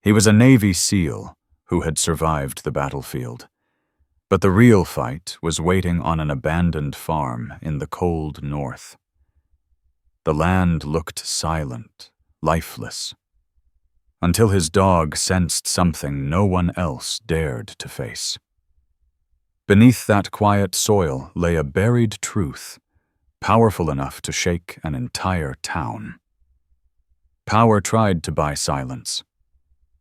He was a Navy SEAL who had survived the battlefield. But the real fight was waiting on an abandoned farm in the cold north. The land looked silent, lifeless, until his dog sensed something no one else dared to face. Beneath that quiet soil lay a buried truth, powerful enough to shake an entire town. Power tried to buy silence.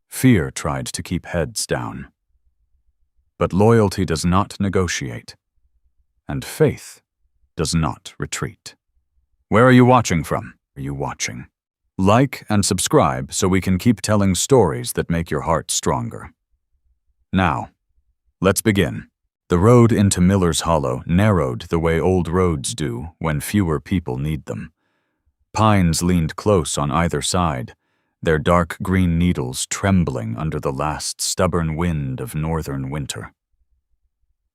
Fear tried to keep heads down. But loyalty does not negotiate, and faith does not retreat. Where are you watching from? Are you watching? Like and subscribe so we can keep telling stories that make your heart stronger. Now, let's begin. The road into Miller's Hollow narrowed the way old roads do when fewer people need them. Pines leaned close on either side, their dark green needles trembling under the last stubborn wind of northern winter.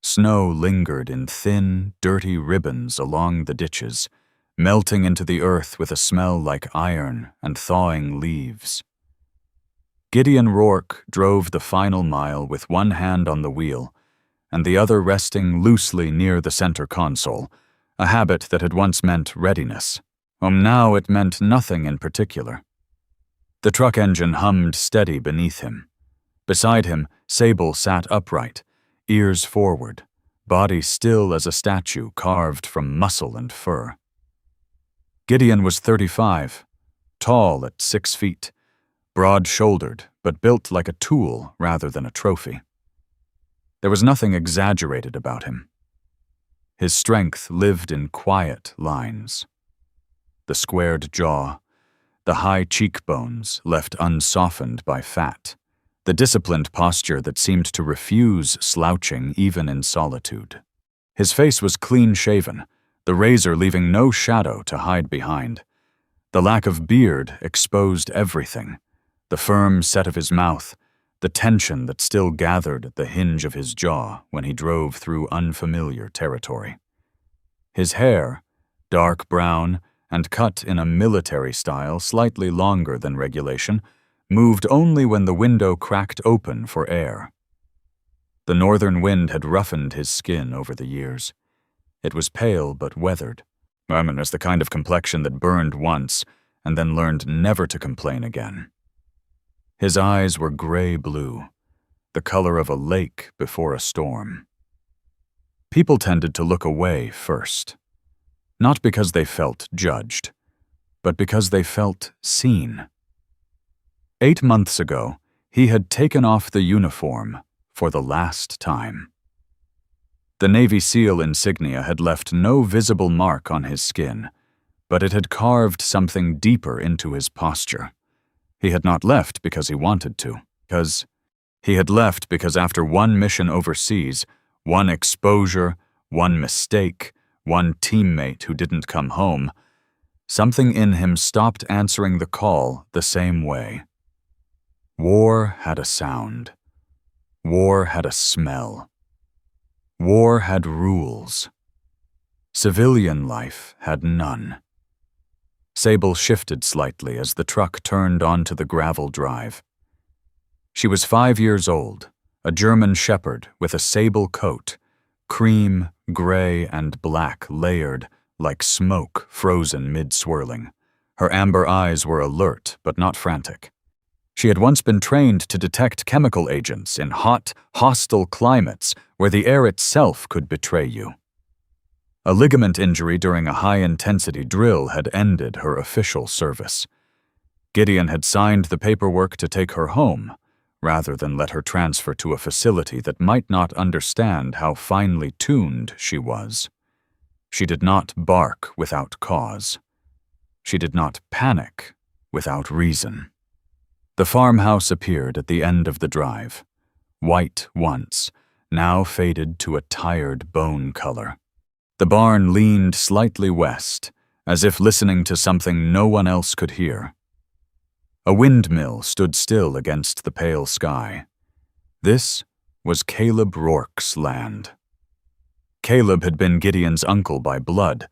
Snow lingered in thin, dirty ribbons along the ditches, melting into the earth with a smell like iron and thawing leaves. Gideon Rourke drove the final mile with one hand on the wheel and the other resting loosely near the center console, a habit that had once meant readiness. Now it meant nothing in particular. The truck engine hummed steady beneath him. Beside him, Sable sat upright, ears forward, body still as a statue carved from muscle and fur. Gideon was 35, tall at 6 feet, broad-shouldered but built like a tool rather than a trophy. There was nothing exaggerated about him. His strength lived in quiet lines. The squared jaw, the high cheekbones left unsoftened by fat, the disciplined posture that seemed to refuse slouching even in solitude. His face was clean-shaven, the razor leaving no shadow to hide behind. The lack of beard exposed everything, the firm set of his mouth, the tension that still gathered at the hinge of his jaw when he drove through unfamiliar territory. His hair, dark brown and cut in a military style slightly longer than regulation, moved only when the window cracked open for air. The northern wind had roughened his skin over the years. It was pale but weathered. It was the kind of complexion that burned once and then learned never to complain again. His eyes were gray-blue, the color of a lake before a storm. People tended to look away first, not because they felt judged, but because they felt seen. 8 months ago, he had taken off the uniform for the last time. The Navy SEAL insignia had left no visible mark on his skin, but it had carved something deeper into his posture. He had not left because he wanted to, he had left because after one mission overseas, one exposure, one mistake, one teammate who didn't come home, something in him stopped answering the call the same way. War had a sound. War had a smell. War had rules. Civilian life had none. Sable shifted slightly as the truck turned onto the gravel drive. She was 5 years old, a German shepherd with a sable coat, cream, gray, and black layered like smoke frozen mid-swirling. Her amber eyes were alert but not frantic. She had once been trained to detect chemical agents in hot, hostile climates where the air itself could betray you. A ligament injury during a high-intensity drill had ended her official service. Gideon had signed the paperwork to take her home, rather than let her transfer to a facility that might not understand how finely tuned she was. She did not bark without cause. She did not panic without reason. The farmhouse appeared at the end of the drive, white once, now faded to a tired bone color. The barn leaned slightly west, as if listening to something no one else could hear. A windmill stood still against the pale sky. This was Caleb Rourke's land. Caleb had been Gideon's uncle by blood,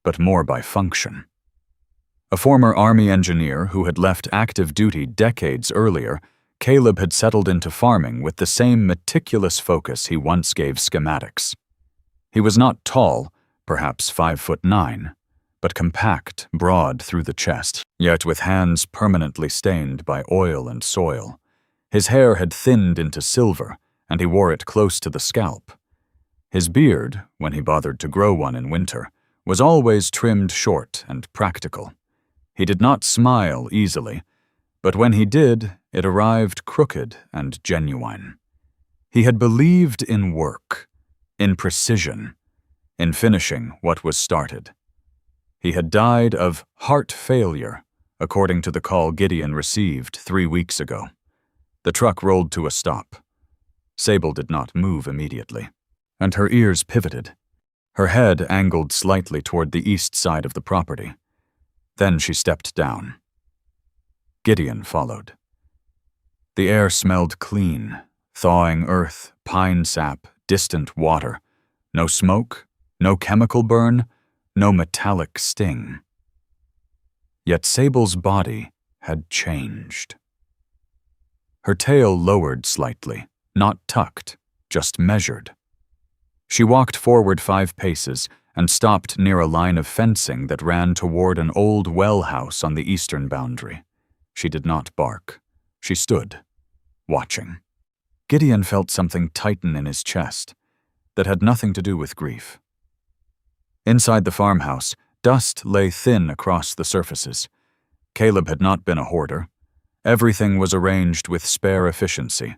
but more by function. A former Army engineer who had left active duty decades earlier, Caleb had settled into farming with the same meticulous focus he once gave schematics. He was not tall, perhaps 5'9", but compact, broad through the chest, yet with hands permanently stained by oil and soil. His hair had thinned into silver, and he wore it close to the scalp. His beard, when he bothered to grow one in winter, was always trimmed short and practical. He did not smile easily, but when he did, it arrived crooked and genuine. He had believed in work, in precision, in finishing what was started. He had died of heart failure, according to the call Gideon received 3 weeks ago. The truck rolled to a stop. Sable did not move immediately, and her ears pivoted. Her head angled slightly toward the east side of the property. Then she stepped down. Gideon followed. The air smelled clean, thawing earth, pine sap, distant water. No smoke, no chemical burn, no metallic sting. Yet Sable's body had changed. Her tail lowered slightly, not tucked, just measured. She walked forward 5 paces and stopped near a line of fencing that ran toward an old well house on the eastern boundary. She did not bark. She stood, watching. Gideon felt something tighten in his chest that had nothing to do with grief. Inside the farmhouse, dust lay thin across the surfaces. Caleb had not been a hoarder. Everything was arranged with spare efficiency.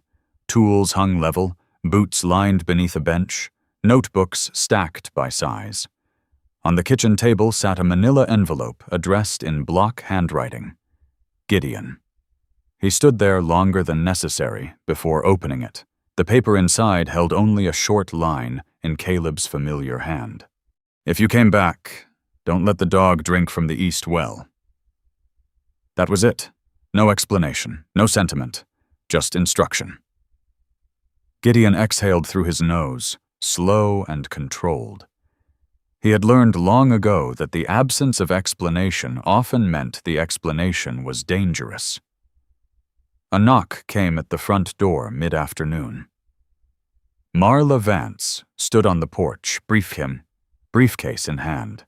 Tools hung level, boots lined beneath a bench, notebooks stacked by size. On the kitchen table sat a manila envelope addressed in block handwriting. Gideon. He stood there longer than necessary before opening it. The paper inside held only a short line in Caleb's familiar hand. "If you came back, don't let the dog drink from the east well." That was it. No explanation, no sentiment, just instruction. Gideon exhaled through his nose, slow and controlled. He had learned long ago that the absence of explanation often meant the explanation was dangerous. A knock came at the front door mid-afternoon. Marla Vance stood on the porch, briefcase in hand.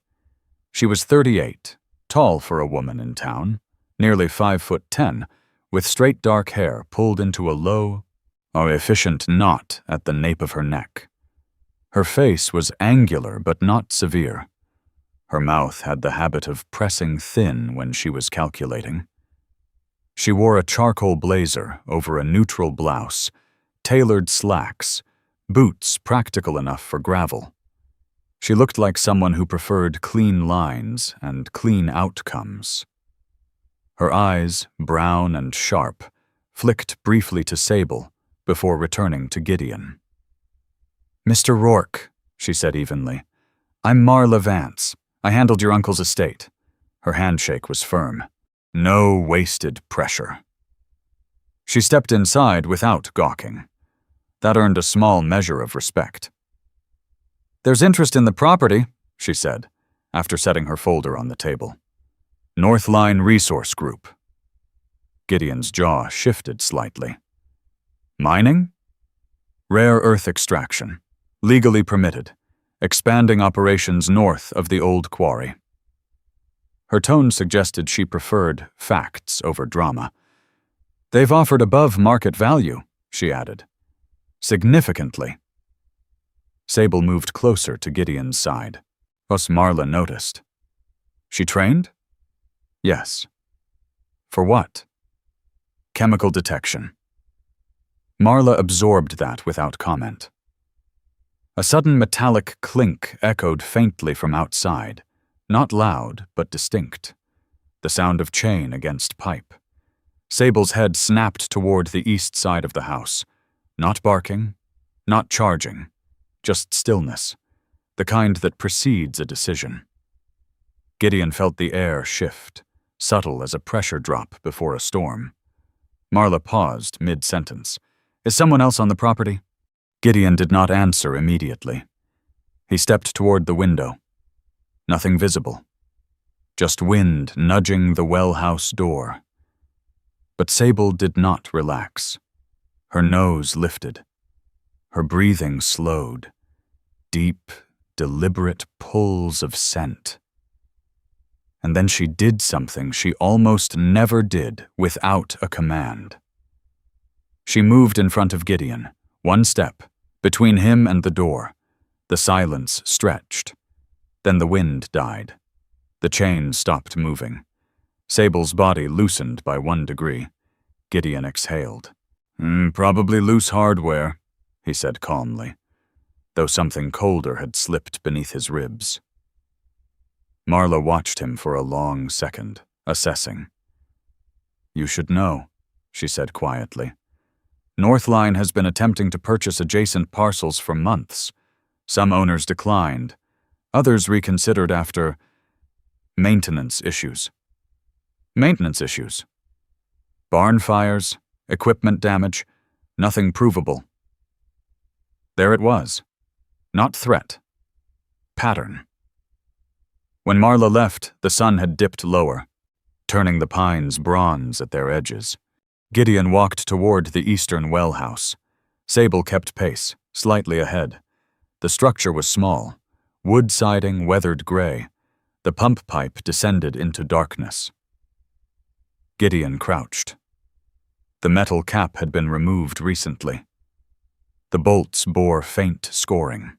She was 38, tall for a woman in town, nearly 5'10", with straight dark hair pulled into a low, efficient knot at the nape of her neck. Her face was angular but not severe. Her mouth had the habit of pressing thin when she was calculating. She wore a charcoal blazer over a neutral blouse, tailored slacks, boots practical enough for gravel. She looked like someone who preferred clean lines and clean outcomes. Her eyes, brown and sharp, flicked briefly to Sable before returning to Gideon. "Mr. Rourke," she said evenly, "I'm Marla Vance. I handled your uncle's estate." Her handshake was firm. No wasted pressure. She stepped inside without gawking. That earned a small measure of respect. "There's interest in the property," she said, after setting her folder on the table. "Northline Resource Group." Gideon's jaw shifted slightly. "Mining?" "Rare earth extraction. Legally permitted. Expanding operations north of the old quarry." Her tone suggested she preferred facts over drama. "They've offered above market value," she added. "Significantly." Sable moved closer to Gideon's side. Thus Marla noticed. "She trained?" "Yes." "For what?" "Chemical detection." Marla absorbed that without comment. A sudden metallic clink echoed faintly from outside, not loud but distinct. The sound of chain against pipe. Sable's head snapped toward the east side of the house. Not barking, not charging, just stillness, the kind that precedes a decision. Gideon felt the air shift, subtle as a pressure drop before a storm. Marla paused mid-sentence. "Is someone else on the property?" Gideon did not answer immediately. He stepped toward the window. Nothing visible. Just wind nudging the well house door. But Sable did not relax. Her nose lifted. Her breathing slowed. Deep, deliberate pulls of scent. And then she did something she almost never did without a command. She moved in front of Gideon, one step, between him and the door. The silence stretched. Then the wind died. The chain stopped moving. Sable's body loosened by 1 degree. Gideon exhaled. Probably loose hardware," he said calmly, though something colder had slipped beneath his ribs. Marla watched him for a long second, assessing. "You should know," she said quietly. "Northline has been attempting to purchase adjacent parcels for months. Some owners declined. Others reconsidered after maintenance issues." Maintenance issues. Barn fires, equipment damage, nothing provable. There it was. Not threat. Pattern. When Marla left, the sun had dipped lower, turning the pines bronze at their edges. Gideon walked toward the eastern well house. Sable kept pace, slightly ahead. The structure was small, wood siding weathered gray. The pump pipe descended into darkness. Gideon crouched. The metal cap had been removed recently. The bolts bore faint scoring.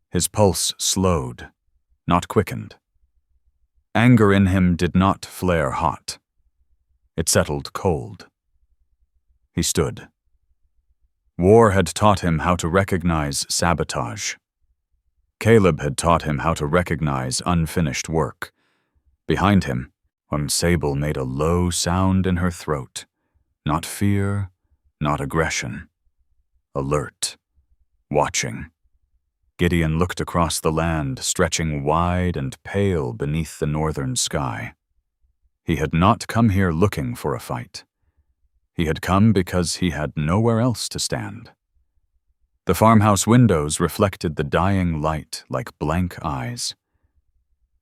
His pulse slowed, not quickened. Anger in him did not flare hot. It settled cold. He stood. War had taught him how to recognize sabotage. Caleb had taught him how to recognize unfinished work. Behind him, Sable made a low sound in her throat. Not fear, not aggression. Alert. Watching. Gideon looked across the land, stretching wide and pale beneath the northern sky. He had not come here looking for a fight. He had come because he had nowhere else to stand. The farmhouse windows reflected the dying light like blank eyes.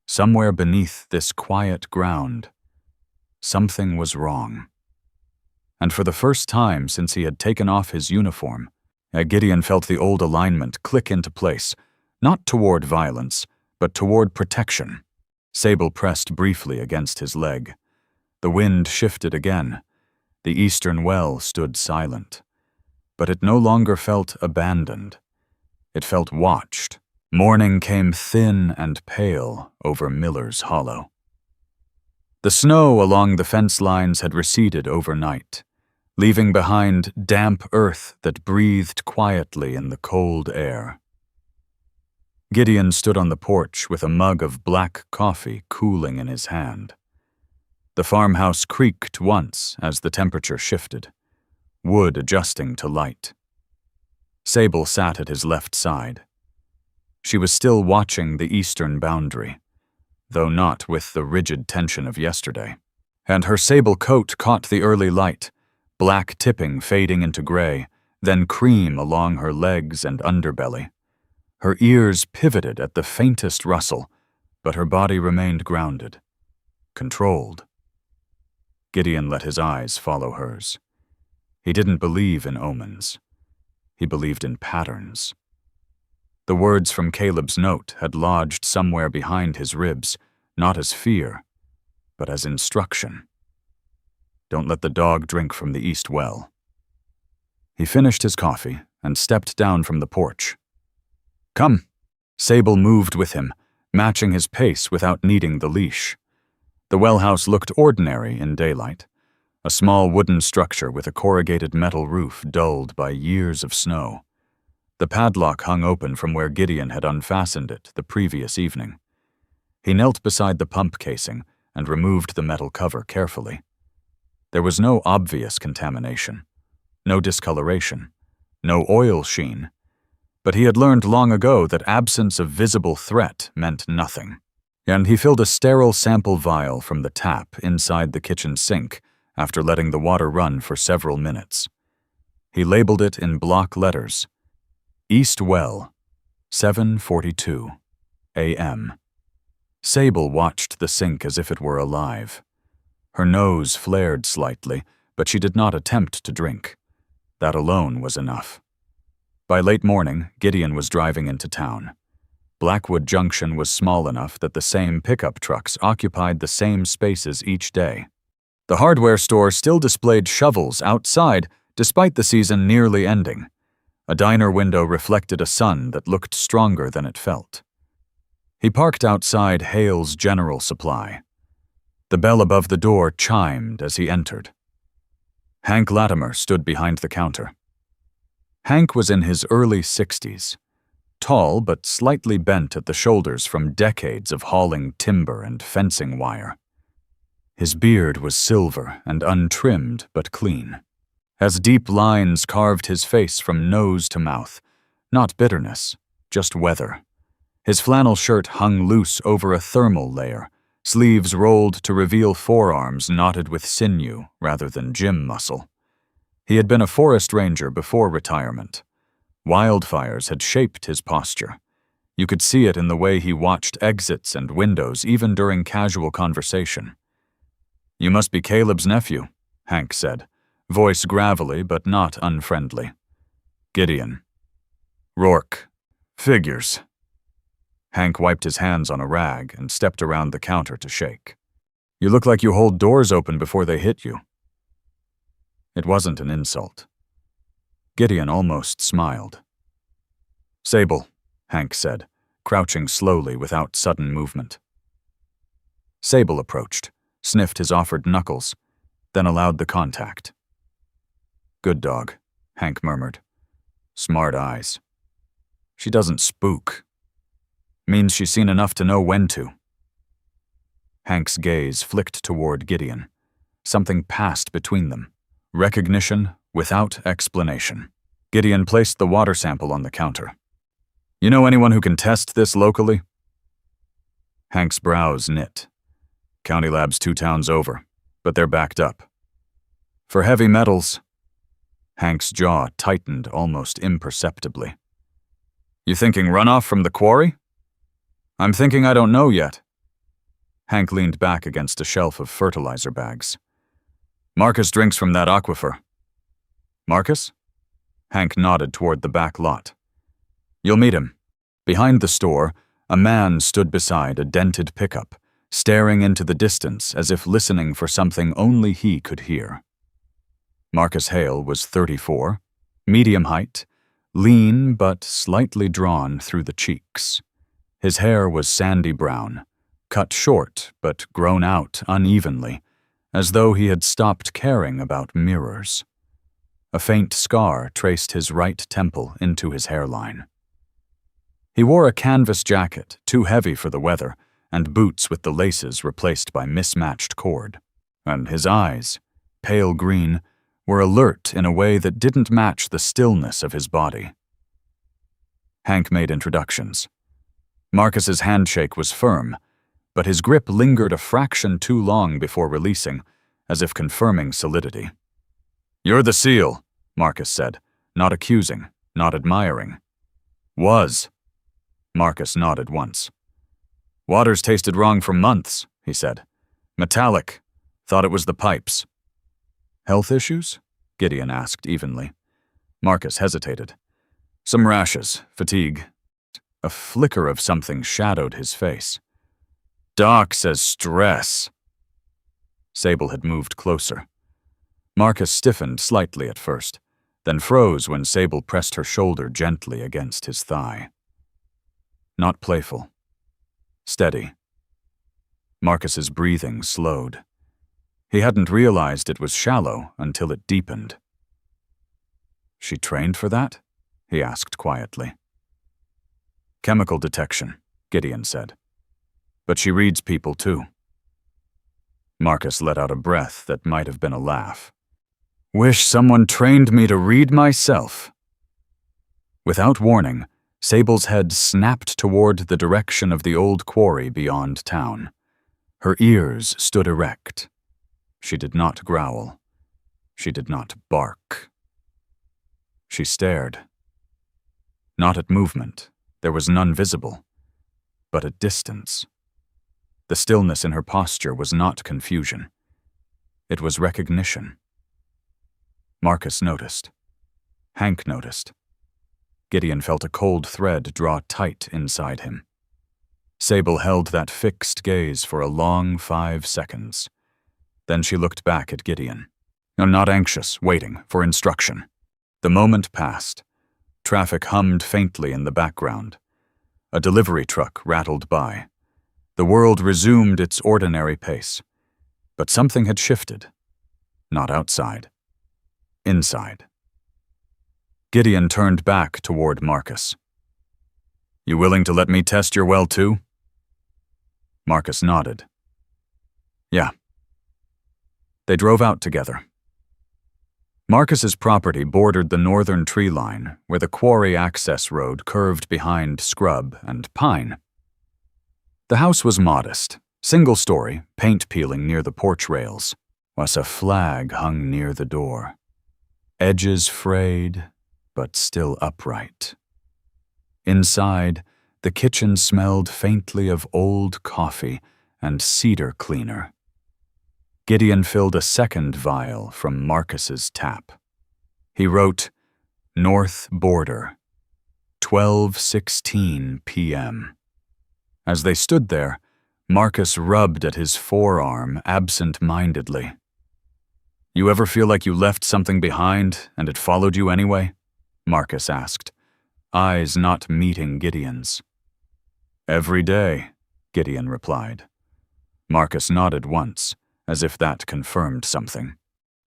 Somewhere beneath this quiet ground, something was wrong. And for the first time since he had taken off his uniform, Gideon felt the old alignment click into place, not toward violence, but toward protection. Sable pressed briefly against his leg. The wind shifted again. The eastern well stood silent. But it no longer felt abandoned. It felt watched. Morning came thin and pale over Miller's Hollow. The snow along the fence lines had receded overnight, leaving behind damp earth that breathed quietly in the cold air. Gideon stood on the porch with a mug of black coffee cooling in his hand. The farmhouse creaked once as the temperature shifted, wood adjusting to light. Sable sat at his left side. She was still watching the eastern boundary, though not with the rigid tension of yesterday. And her sable coat caught the early light, black tipping fading into gray, then cream along her legs and underbelly. Her ears pivoted at the faintest rustle, but her body remained grounded, controlled. Gideon let his eyes follow hers. He didn't believe in omens. He believed in patterns. The words from Caleb's note had lodged somewhere behind his ribs, not as fear, but as instruction. Don't let the dog drink from the east well. He finished his coffee and stepped down from the porch. Come. Sable moved with him, matching his pace without needing the leash. The well house looked ordinary in daylight, a small wooden structure with a corrugated metal roof dulled by years of snow. The padlock hung open from where Gideon had unfastened it the previous evening. He knelt beside the pump casing and removed the metal cover carefully. There was no obvious contamination, no discoloration, no oil sheen, but he had learned long ago that absence of visible threat meant nothing. And he filled a sterile sample vial from the tap inside the kitchen sink after letting the water run for several minutes. He labeled it in block letters, East Well, 7:42 a.m. Sable watched the sink as if it were alive. Her nose flared slightly, but she did not attempt to drink. That alone was enough. By late morning, Gideon was driving into town. Blackwood Junction was small enough that the same pickup trucks occupied the same spaces each day. The hardware store still displayed shovels outside, despite the season nearly ending. A diner window reflected a sun that looked stronger than it felt. He parked outside Hale's General Supply. The bell above the door chimed as he entered. Hank Latimer stood behind the counter. Hank was in his early 60s, tall but slightly bent at the shoulders from decades of hauling timber and fencing wire. His beard was silver and untrimmed but clean, as deep lines carved his face from nose to mouth. Not bitterness, just weather. His flannel shirt hung loose over a thermal layer, sleeves rolled to reveal forearms knotted with sinew rather than gym muscle. He had been a forest ranger before retirement. Wildfires had shaped his posture. You could see it in the way he watched exits and windows even during casual conversation. "You must be Caleb's nephew," Hank said, voice gravelly but not unfriendly. "Gideon." "Rourke. Figures." Hank wiped his hands on a rag and stepped around the counter to shake. "You look like you hold doors open before they hit you." It wasn't an insult. Gideon almost smiled. "Sable," Hank said, crouching slowly without sudden movement. Sable approached, sniffed his offered knuckles, then allowed the contact. "Good dog," Hank murmured. "Smart eyes. She doesn't spook. Means she's seen enough to know when to." Hank's gaze flicked toward Gideon. Something passed between them. Recognition without explanation. Gideon placed the water sample on the counter. "You know anyone who can test this locally?" Hank's brows knit. "County lab's 2 towns over, but they're backed up. For heavy metals..." Hank's jaw tightened almost imperceptibly. "You thinking runoff from the quarry?" "I'm thinking I don't know yet." Hank leaned back against a shelf of fertilizer bags. "Marcus drinks from that aquifer." "Marcus?" Hank nodded toward the back lot. "You'll meet him." Behind the store, a man stood beside a dented pickup, staring into the distance as if listening for something only he could hear. Marcus Hale was 34, medium height, lean but slightly drawn through the cheeks. His hair was sandy brown, cut short but grown out unevenly, as though he had stopped caring about mirrors. A faint scar traced his right temple into his hairline. He wore a canvas jacket, too heavy for the weather, and boots with the laces replaced by mismatched cord. And his eyes, pale green, were alert in a way that didn't match the stillness of his body. Hank made introductions. Marcus's handshake was firm, but his grip lingered a fraction too long before releasing, as if confirming solidity. "You're the SEAL," Marcus said, not accusing, not admiring. "Was." Marcus nodded once. "Water's tasted wrong for months," he said. "Metallic. Thought it was the pipes." "Health issues?" Gideon asked evenly. Marcus hesitated. "Some rashes, fatigue." A flicker of something shadowed his face. "Doc says stress." Sable had moved closer. Marcus stiffened slightly at first, then froze when Sable pressed her shoulder gently against his thigh. Not playful. Steady. Marcus's breathing slowed. He hadn't realized it was shallow until it deepened. "She trained for that?" he asked quietly. "Chemical detection," Gideon said. "But she reads people too." Marcus let out a breath that might have been a laugh. "Wish someone trained me to read myself." Without warning, Sable's head snapped toward the direction of the old quarry beyond town. Her ears stood erect. She did not growl. She did not bark. She stared. Not at movement. There was none visible, but at distance. The stillness in her posture was not confusion. It was recognition. Marcus noticed. Hank noticed. Gideon felt a cold thread draw tight inside him. Sable held that fixed gaze for a long 5 seconds. Then she looked back at Gideon. Not anxious, waiting for instruction. The moment passed. Traffic hummed faintly in the background. A delivery truck rattled by. The world resumed its ordinary pace. But something had shifted. Not outside. Inside. Gideon turned back toward Marcus. "You willing to let me test your well too?" Marcus nodded. "Yeah." They drove out together. Marcus's property bordered the northern tree line, where the quarry access road curved behind scrub and pine. The house was modest, single-story, paint peeling near the porch rails, whilst a flag hung near the door. Edges frayed, but still upright. Inside, the kitchen smelled faintly of old coffee and cedar cleaner. Gideon filled a second vial from Marcus's tap. He wrote, "North Border, 12:16 p.m. As they stood there, Marcus rubbed at his forearm absent-mindedly. "You ever feel like you left something behind and it followed you anyway?" Marcus asked, eyes not meeting Gideon's. "Every day," Gideon replied. Marcus nodded once, as if that confirmed something.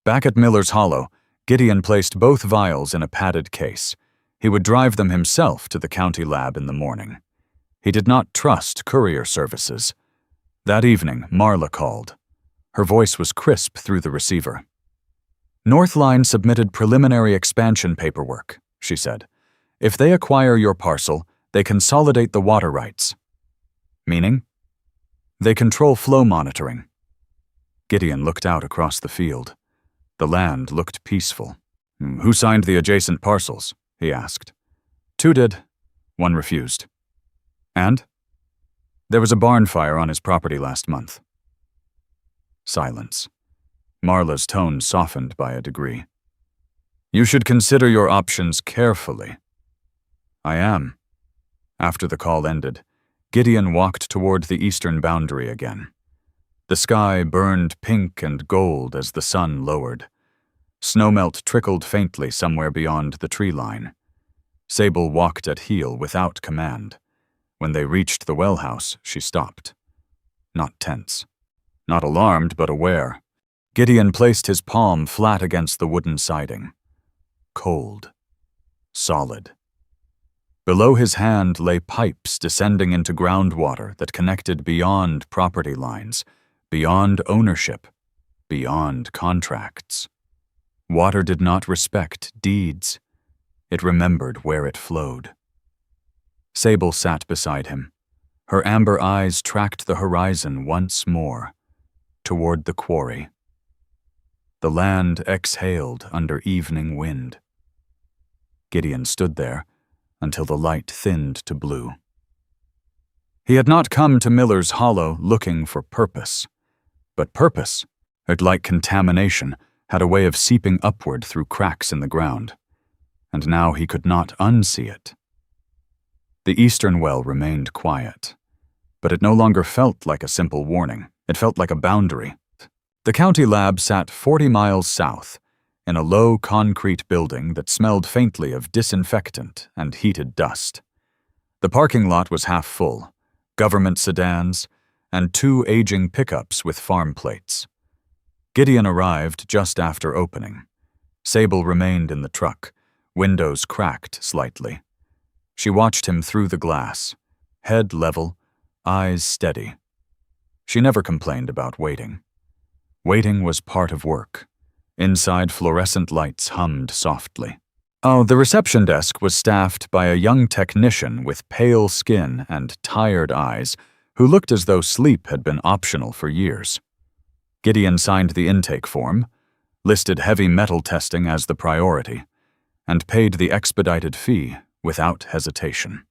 Back at Miller's Hollow, Gideon placed both vials in a padded case. He would drive them himself to the county lab in the morning. He did not trust courier services. That evening, Marla called. Her voice was crisp through the receiver. "Northline submitted preliminary expansion paperwork," she said. "If they acquire your parcel, they consolidate the water rights." "Meaning?" "They control flow monitoring." Gideon looked out across the field. The land looked peaceful. "Who signed the adjacent parcels?" he asked. "Two did. One refused." "And?" "There was a barn fire on his property last month." Silence. Marla's tone softened by a degree. "You should consider your options carefully." "I am." After the call ended, Gideon walked toward the eastern boundary again. The sky burned pink and gold as the sun lowered. Snowmelt trickled faintly somewhere beyond the tree line. Sable walked at heel without command. When they reached the well house, she stopped. Not tense. Not alarmed, but aware. Gideon placed his palm flat against the wooden siding. Cold. Solid. Below his hand lay pipes descending into groundwater that connected beyond property lines, beyond ownership, beyond contracts. Water did not respect deeds. It remembered where it flowed. Sable sat beside him. Her amber eyes tracked the horizon once more, toward the quarry. The land exhaled under evening wind. Gideon stood there until the light thinned to blue. He had not come to Miller's Hollow looking for purpose. But purpose, like contamination, had a way of seeping upward through cracks in the ground. And now he could not unsee it. The eastern well remained quiet. But it no longer felt like a simple warning. It felt like a boundary. The county lab sat 40 miles south, in a low concrete building that smelled faintly of disinfectant and heated dust. The parking lot was half full, government sedans, and 2 aging pickups with farm plates. Gideon arrived just after opening. Sable remained in the truck, windows cracked slightly. She watched him through the glass, head level, eyes steady. She never complained about waiting. Waiting was part of work. Inside, fluorescent lights hummed softly. The reception desk was staffed by a young technician with pale skin and tired eyes who looked as though sleep had been optional for years. Gideon signed the intake form, listed heavy metal testing as the priority, and paid the expedited fee without hesitation.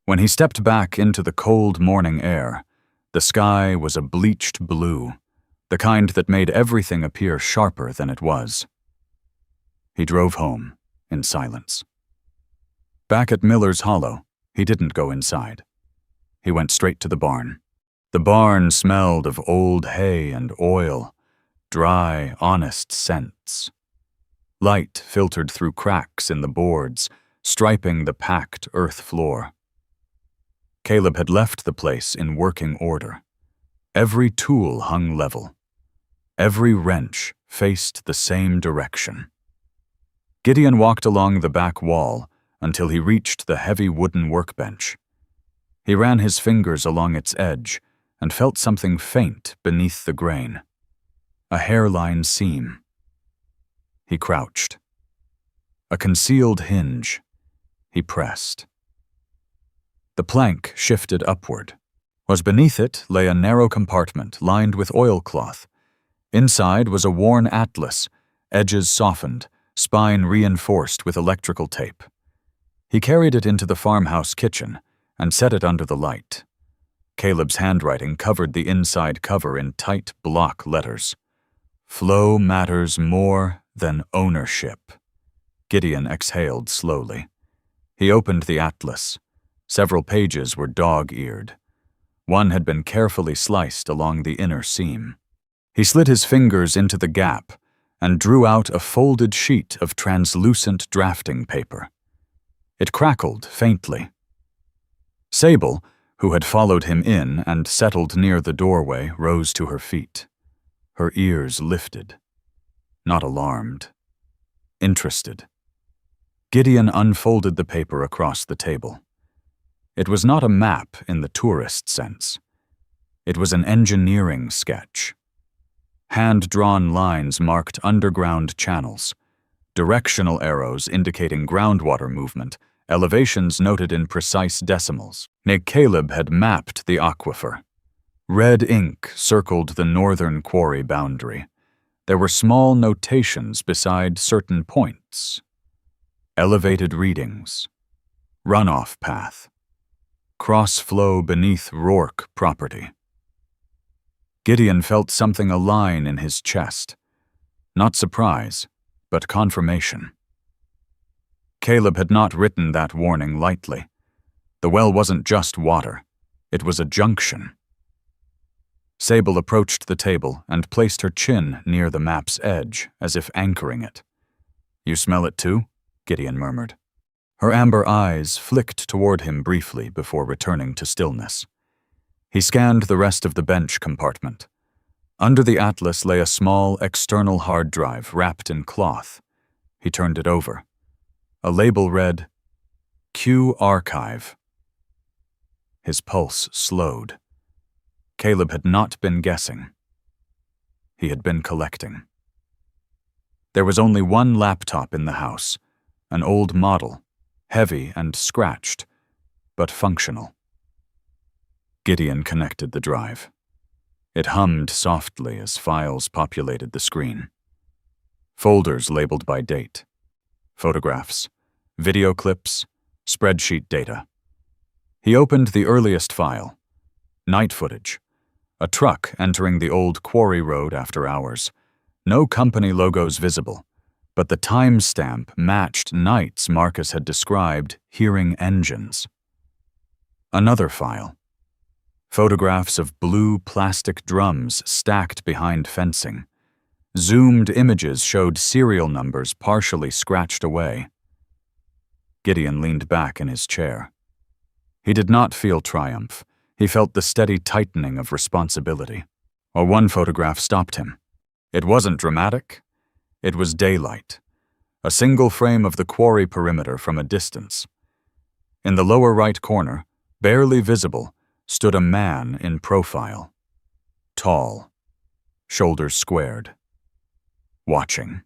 When he stepped back into the cold morning air, the sky was a bleached blue, the kind that made everything appear sharper than it was. He drove home in silence. Back at Miller's Hollow, he didn't go inside. He went straight to the barn. The barn smelled of old hay and oil, dry, honest scents. Light filtered through cracks in the boards, striping the packed earth floor. Caleb had left the place in working order. Every tool hung level. Every wrench faced the same direction. Gideon walked along the back wall until he reached the heavy wooden workbench. He ran his fingers along its edge and felt something faint beneath the grain. A hairline seam. He crouched. A concealed hinge. He pressed. The plank shifted upward. Beneath it lay a narrow compartment lined with oilcloth. Inside was a worn atlas, edges softened, spine reinforced with electrical tape. He carried it into the farmhouse kitchen and set it under the light. Caleb's handwriting covered the inside cover in tight block letters. Flow matters more than ownership. Gideon exhaled slowly. He opened the atlas. Several pages were dog-eared. One had been carefully sliced along the inner seam. He slid his fingers into the gap and drew out a folded sheet of translucent drafting paper. It crackled faintly. Sable, who had followed him in and settled near the doorway, rose to her feet. Her ears lifted. Not alarmed. Interested. Gideon unfolded the paper across the table. It was not a map in the tourist sense. It was an engineering sketch. Hand-drawn lines marked underground channels, directional arrows indicating groundwater movement, elevations noted in precise decimals. Caleb had mapped the aquifer. Red ink circled the northern quarry boundary. There were small notations beside certain points. Elevated readings. Runoff path. Cross-flow beneath Rourke property. Gideon felt something align in his chest. Not surprise, but confirmation. Caleb had not written that warning lightly. The well wasn't just water. It was a junction. Sable approached the table and placed her chin near the map's edge, as if anchoring it. "You smell it too?" Gideon murmured. Her amber eyes flicked toward him briefly before returning to stillness. He scanned the rest of the bench compartment. Under the atlas lay a small external hard drive wrapped in cloth. He turned it over. A label read, Q Archive. His pulse slowed. Caleb had not been guessing. He had been collecting. There was only one laptop in the house, an old model, heavy and scratched, but functional. Gideon connected the drive. It hummed softly as files populated the screen. Folders labeled by date. Photographs, video clips, spreadsheet data. He opened the earliest file. Night footage. A truck entering the old quarry road after hours. No company logos visible, but the timestamp matched nights Marcus had described hearing engines. Another file. Photographs of blue plastic drums stacked behind fencing. Zoomed images showed serial numbers partially scratched away. Gideon leaned back in his chair. He did not feel triumph. He felt the steady tightening of responsibility. One photograph stopped him. It wasn't dramatic. It was daylight. A single frame of the quarry perimeter from a distance. In the lower right corner, barely visible, stood a man in profile. Tall. Shoulders squared. Watching.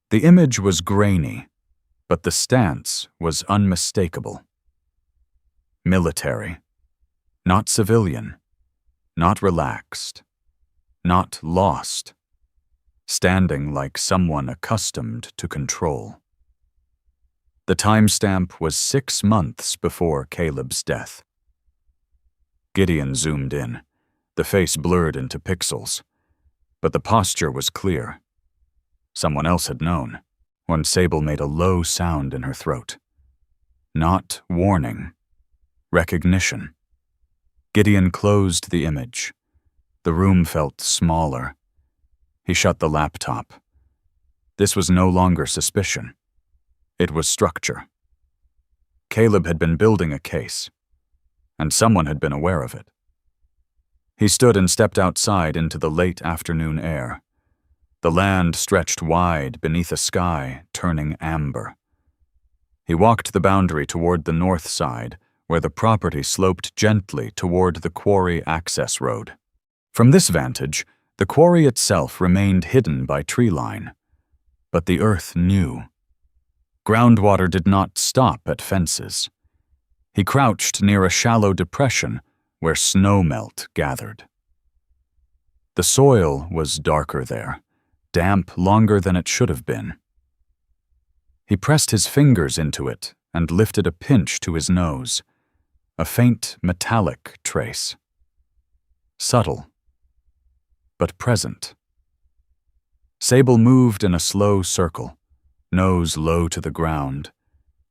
The image was grainy, but the stance was unmistakable. Military. Not civilian. Not relaxed. Not lost. Standing like someone accustomed to control. The timestamp was 6 months before Caleb's death. Gideon zoomed in. the face blurred into pixels. But the posture was clear. Someone else had known, when Sable made a low sound in her throat. Not warning. Recognition. Gideon closed the image. The room felt smaller. He shut the laptop. This was no longer suspicion. It was structure. Caleb had been building a case, and someone had been aware of it. He stood and stepped outside into the late afternoon air. The land stretched wide beneath a sky turning amber. He walked the boundary toward the north side, where the property sloped gently toward the quarry access road. From this vantage, the quarry itself remained hidden by tree line. But the earth knew. Groundwater did not stop at fences. He crouched near a shallow depression where snowmelt gathered. The soil was darker there, damp longer than it should have been. He pressed his fingers into it and lifted a pinch to his nose, a faint metallic trace. Subtle, but present. Sable moved in a slow circle, nose low to the ground,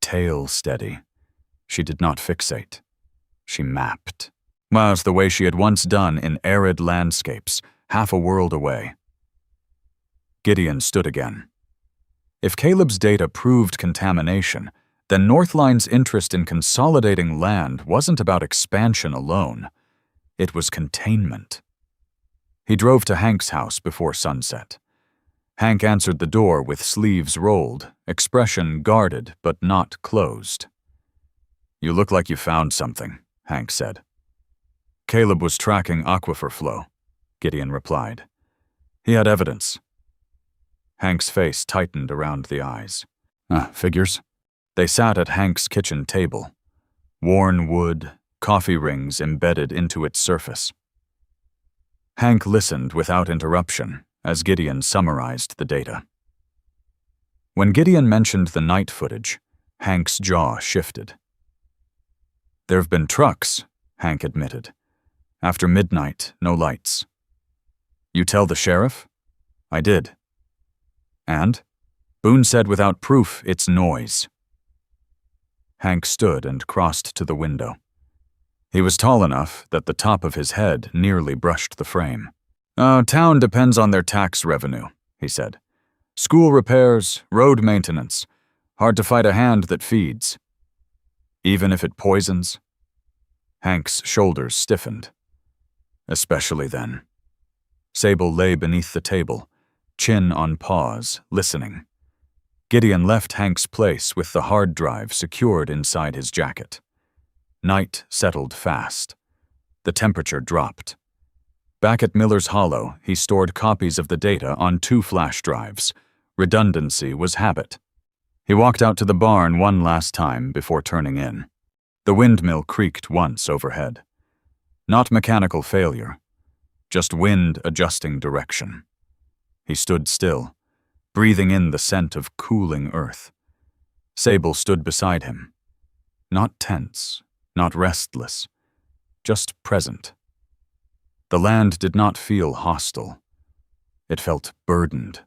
tail steady. She did not fixate. She mapped. Was the way she had once done in arid landscapes, half a world away. Gideon stood again. If Caleb's data proved contamination, then Northline's interest in consolidating land wasn't about expansion alone. It was containment. He drove to Hank's house before sunset. Hank answered the door with sleeves rolled, expression guarded but not closed. "You look like you found something," Hank said. "Caleb was tracking aquifer flow," Gideon replied. "He had evidence." Hank's face tightened around the eyes. Figures? They sat at Hank's kitchen table. Worn wood, coffee rings embedded into its surface. Hank listened without interruption as Gideon summarized the data. When Gideon mentioned the night footage, Hank's jaw shifted. "There have been trucks," Hank admitted. "After midnight, no lights." "You tell the sheriff?" "I did." "And?" "Boone said without proof, it's noise." Hank stood and crossed to the window. He was tall enough that the top of his head nearly brushed the frame. Town depends on their tax revenue," he said. "School repairs, road maintenance. Hard to fight a hand that feeds." "Even if it poisons?" Hank's shoulders stiffened. "Especially then." Sable lay beneath the table, chin on paws, listening. Gideon left Hank's place with the hard drive secured inside his jacket. Night settled fast. The temperature dropped. Back at Miller's Hollow, he stored copies of the data on 2 flash drives. Redundancy was habit. He walked out to the barn one last time before turning in. The windmill creaked once overhead. Not mechanical failure, just wind adjusting direction. He stood still, breathing in the scent of cooling earth. Sable stood beside him. Not tense, not restless, just present. The land did not feel hostile. It felt burdened.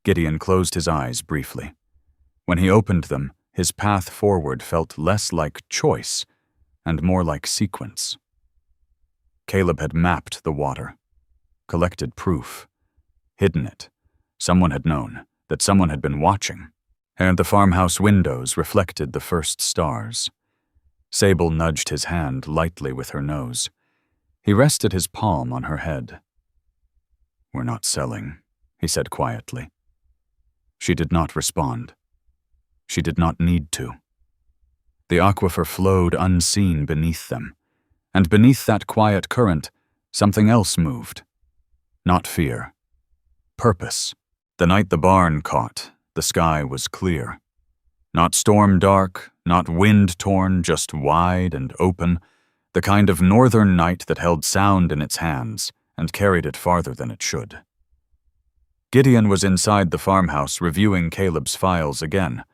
Gideon closed his eyes briefly. When he opened them, his path forward felt less like choice and more like sequence. Caleb had mapped the water, collected proof, hidden it. Someone had known that someone had been watching, and the farmhouse windows reflected the first stars. Sable nudged his hand lightly with her nose. He rested his palm on her head. "We're not selling," he said quietly. She did not respond. She did not need to. The aquifer flowed unseen beneath them, and beneath that quiet current, something else moved. Not fear. Purpose. The night the barn caught, the sky was clear. Not storm dark, not wind torn, just wide and open, the kind of northern night that held sound in its hands and carried it farther than it should. Gideon was inside the farmhouse reviewing Caleb's files again,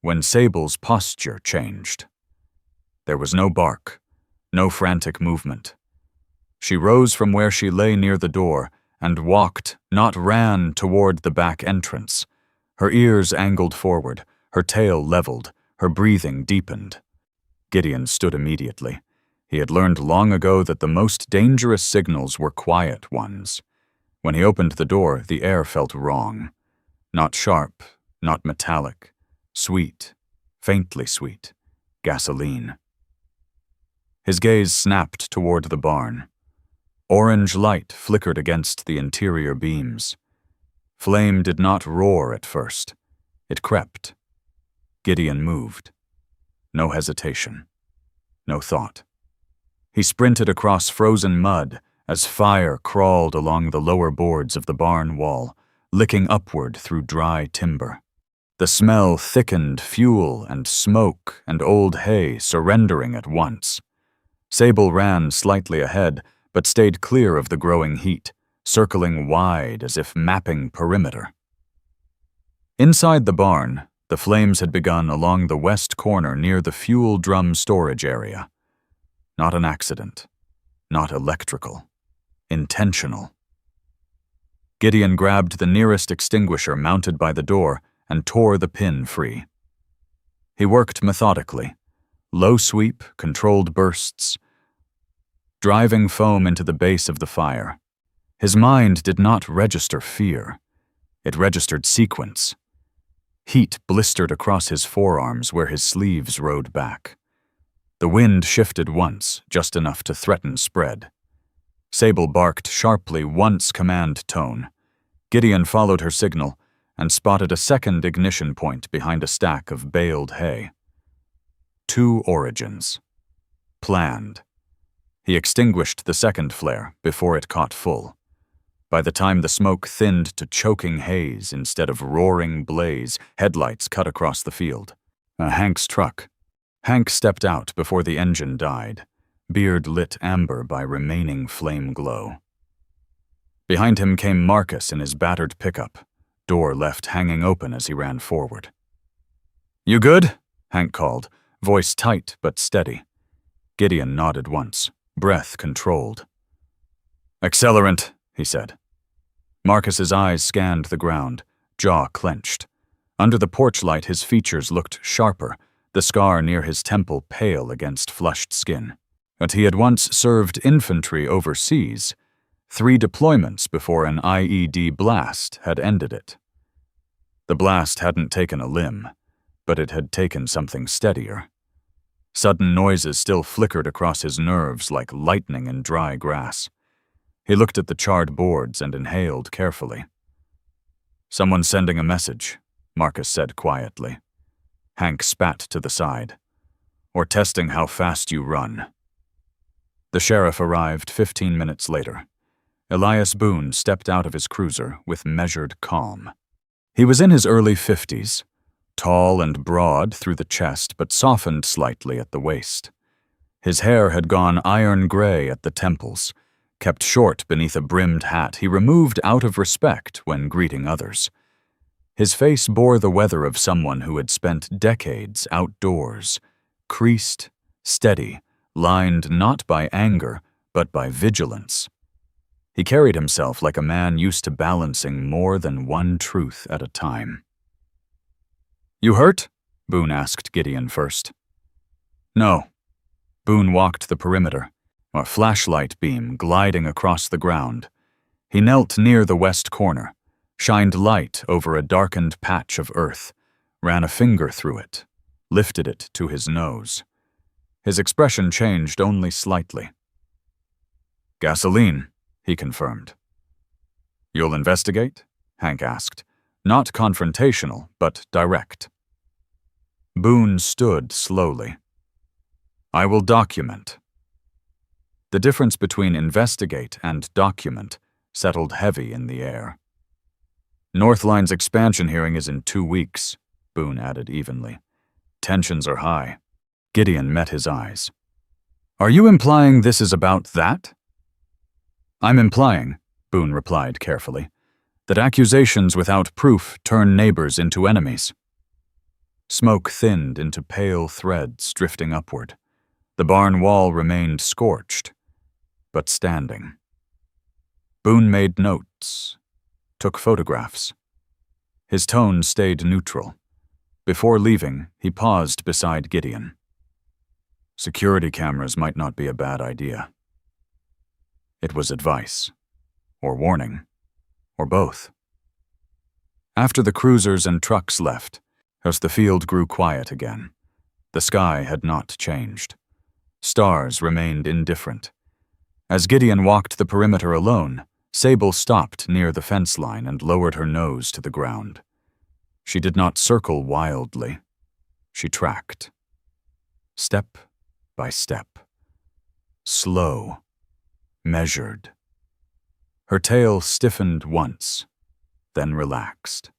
when Sable's posture changed. There was no bark, no frantic movement. She rose from where she lay near the door and walked, not ran, toward the back entrance. Her ears angled forward, her tail leveled, her breathing deepened. Gideon stood immediately. He had learned long ago that the most dangerous signals were quiet ones. When he opened the door, the air felt wrong. Not sharp, not metallic. Sweet, faintly sweet. Gasoline. His gaze snapped toward the barn. Orange light flickered against the interior beams. Flame did not roar at first. It crept. Gideon moved. No hesitation. No thought. He sprinted across frozen mud as fire crawled along the lower boards of the barn wall, licking upward through dry timber. The smell thickened fuel and smoke and old hay surrendering at once. Sable ran slightly ahead, but stayed clear of the growing heat, circling wide as if mapping perimeter. Inside the barn, the flames had begun along the west corner near the fuel drum storage area. Not an accident. Not electrical. Intentional. Gideon grabbed the nearest extinguisher mounted by the door and tore the pin free. He worked methodically. Low sweep, controlled bursts, driving foam into the base of the fire. His mind did not register fear. It registered sequence. Heat blistered across his forearms where his sleeves rode back. The wind shifted once, just enough to threaten spread. Sable barked sharply once command tone. Gideon followed her signal and spotted a second ignition point behind a stack of baled hay. 2 origins. Planned. He extinguished the second flare before it caught full. By the time the smoke thinned to choking haze instead of roaring blaze, headlights cut across the field. Hank's truck. Hank stepped out before the engine died, beard lit amber by remaining flame glow. Behind him came Marcus in his battered pickup, door left hanging open as he ran forward. "You good?" Hank called, voice tight but steady. Gideon nodded once, breath controlled. "Accelerant," he said. Marcus's eyes scanned the ground, jaw clenched. Under the porch light, his features looked sharper, the scar near his temple pale against flushed skin. But he had once served infantry overseas. 3 deployments before an IED blast had ended it. The blast hadn't taken a limb, but it had taken something steadier. Sudden noises still flickered across his nerves like lightning in dry grass. He looked at the charred boards and inhaled carefully. "Someone's sending a message," Marcus said quietly. Hank spat to the side. "Or testing how fast you run." The sheriff arrived 15 minutes later. Elias Boone stepped out of his cruiser with measured calm. He was in his early 50s, tall and broad through the chest but softened slightly at the waist. His hair had gone iron gray at the temples, kept short beneath a brimmed hat he removed out of respect when greeting others. His face bore the weather of someone who had spent decades outdoors, creased, steady, lined not by anger, but by vigilance. He carried himself like a man used to balancing more than one truth at a time. "You hurt?" Boone asked Gideon first. "No." Boone walked the perimeter, a flashlight beam gliding across the ground. He knelt near the west corner, shined light over a darkened patch of earth, ran a finger through it, lifted it to his nose. His expression changed only slightly. "Gasoline," he confirmed. "You'll investigate?" Hank asked, not confrontational, but direct. Boone stood slowly. "I will document." The difference between investigate and document settled heavy in the air. "Northline's expansion hearing is in 2 weeks," Boone added evenly. "Tensions are high." Gideon met his eyes. "Are you implying this is about that?" "I'm implying," Boone replied carefully, "that accusations without proof turn neighbors into enemies." Smoke thinned into pale threads drifting upward. The barn wall remained scorched. but standing. Boone made notes, took photographs. His tone stayed neutral. Before leaving, he paused beside Gideon. Security cameras might not be a bad idea. It was advice, or warning, or both. After the cruisers and trucks left, as the field grew quiet again, the sky had not changed. Stars remained indifferent. As Gideon walked the perimeter alone, Sable stopped near the fence line and lowered her nose to the ground. She did not circle wildly. She tracked. Step by step. Slow. Measured. Her tail stiffened once, then relaxed.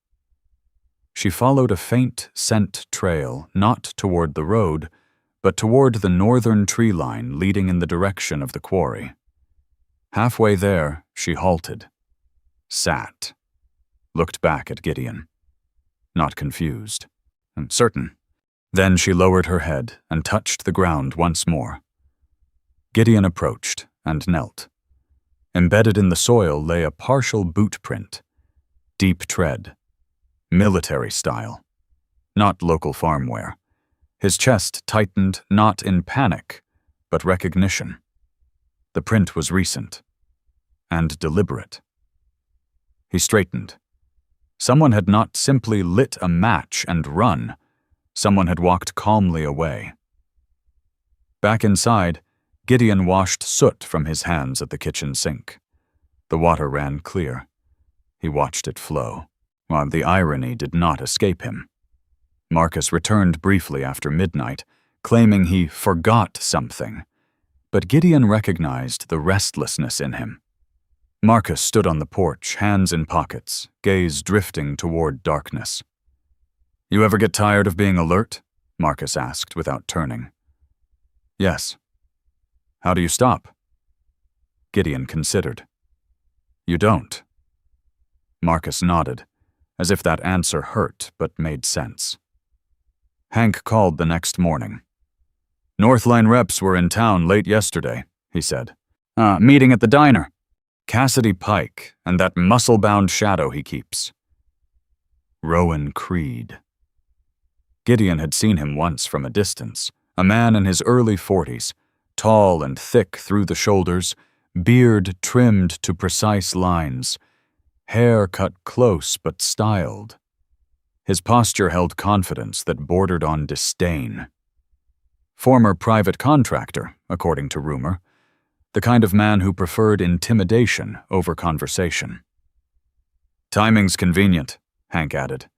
She followed a faint scent trail not toward the road, but toward the northern tree line leading in the direction of the quarry. Halfway there, she halted, sat, looked back at Gideon. Not confused, and certain. Then she lowered her head and touched the ground once more. Gideon approached and knelt. Embedded in the soil lay a partial boot print. Deep tread. Military style. Not local farm wear. His chest tightened not in panic, but recognition. The print was recent. And deliberate. He straightened. Someone had not simply lit a match and run. Someone had walked calmly away. Back inside, Gideon washed soot from his hands at the kitchen sink. The water ran clear. He watched it flow, while the irony did not escape him. Marcus returned briefly after midnight, claiming he forgot something, but Gideon recognized the restlessness in him. Marcus stood on the porch, hands in pockets, gaze drifting toward darkness. "You ever get tired of being alert?" Marcus asked without turning. "Yes." "How do you stop?" Gideon considered. "You don't." Marcus nodded, as if that answer hurt but made sense. Hank called the next morning. "Northline reps were in town late yesterday," he said. Meeting at the diner. Cassidy Pike and that muscle-bound shadow he keeps." Rowan Creed. Gideon had seen him once from a distance, a man in his early 40s, tall and thick through the shoulders, beard trimmed to precise lines, hair cut close but styled. His posture held confidence that bordered on disdain. Former private contractor, according to rumor, the kind of man who preferred intimidation over conversation. "Timing's convenient," Hank added.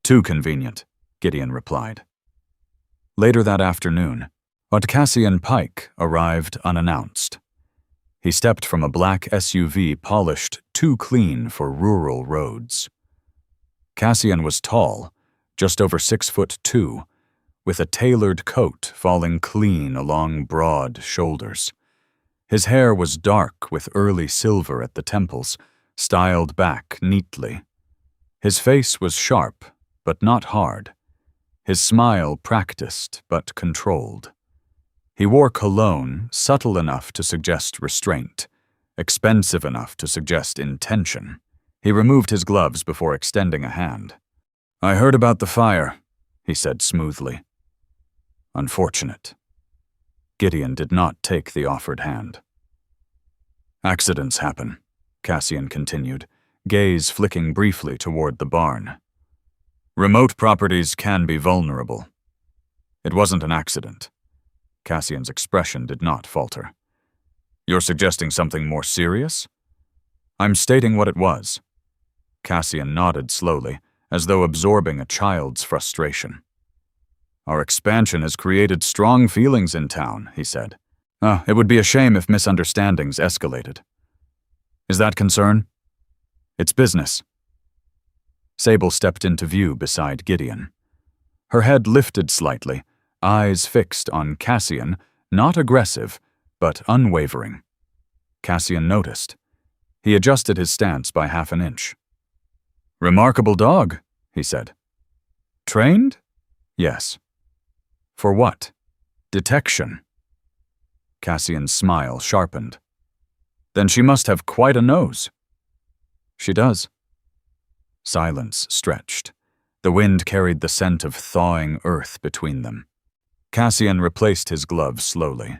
"Too convenient," Gideon replied. Later that afternoon, Cassian Pike arrived unannounced. He stepped from a black SUV polished too clean for rural roads. Cassian was tall, just over 6'2", with a tailored coat falling clean along broad shoulders. His hair was dark with early silver at the temples, styled back neatly. His face was sharp, but not hard. His smile practiced, but controlled. He wore cologne subtle enough to suggest restraint, expensive enough to suggest intention. He removed his gloves before extending a hand. "I heard about the fire," he said smoothly. "Unfortunate." Gideon did not take the offered hand. "Accidents happen," Cassian continued, gaze flicking briefly toward the barn. "Remote properties can be vulnerable. It wasn't an accident." Cassian's expression did not falter. "You're suggesting something more serious?" "I'm stating what it was." Cassian nodded slowly, as though absorbing a child's frustration. "Our expansion has created strong feelings in town," he said. It would be a shame if misunderstandings escalated." "Is that concern?" "It's business." Sable stepped into view beside Gideon. Her head lifted slightly, eyes fixed on Cassian, not aggressive, but unwavering. Cassian noticed. He adjusted his stance by half an inch. "Remarkable dog," he said. "Trained?" "Yes." "For what?" "Detection." Cassian's smile sharpened. Then she must have quite a nose. She does. Silence stretched. The wind carried the scent of thawing earth between them. Cassian replaced his gloves slowly.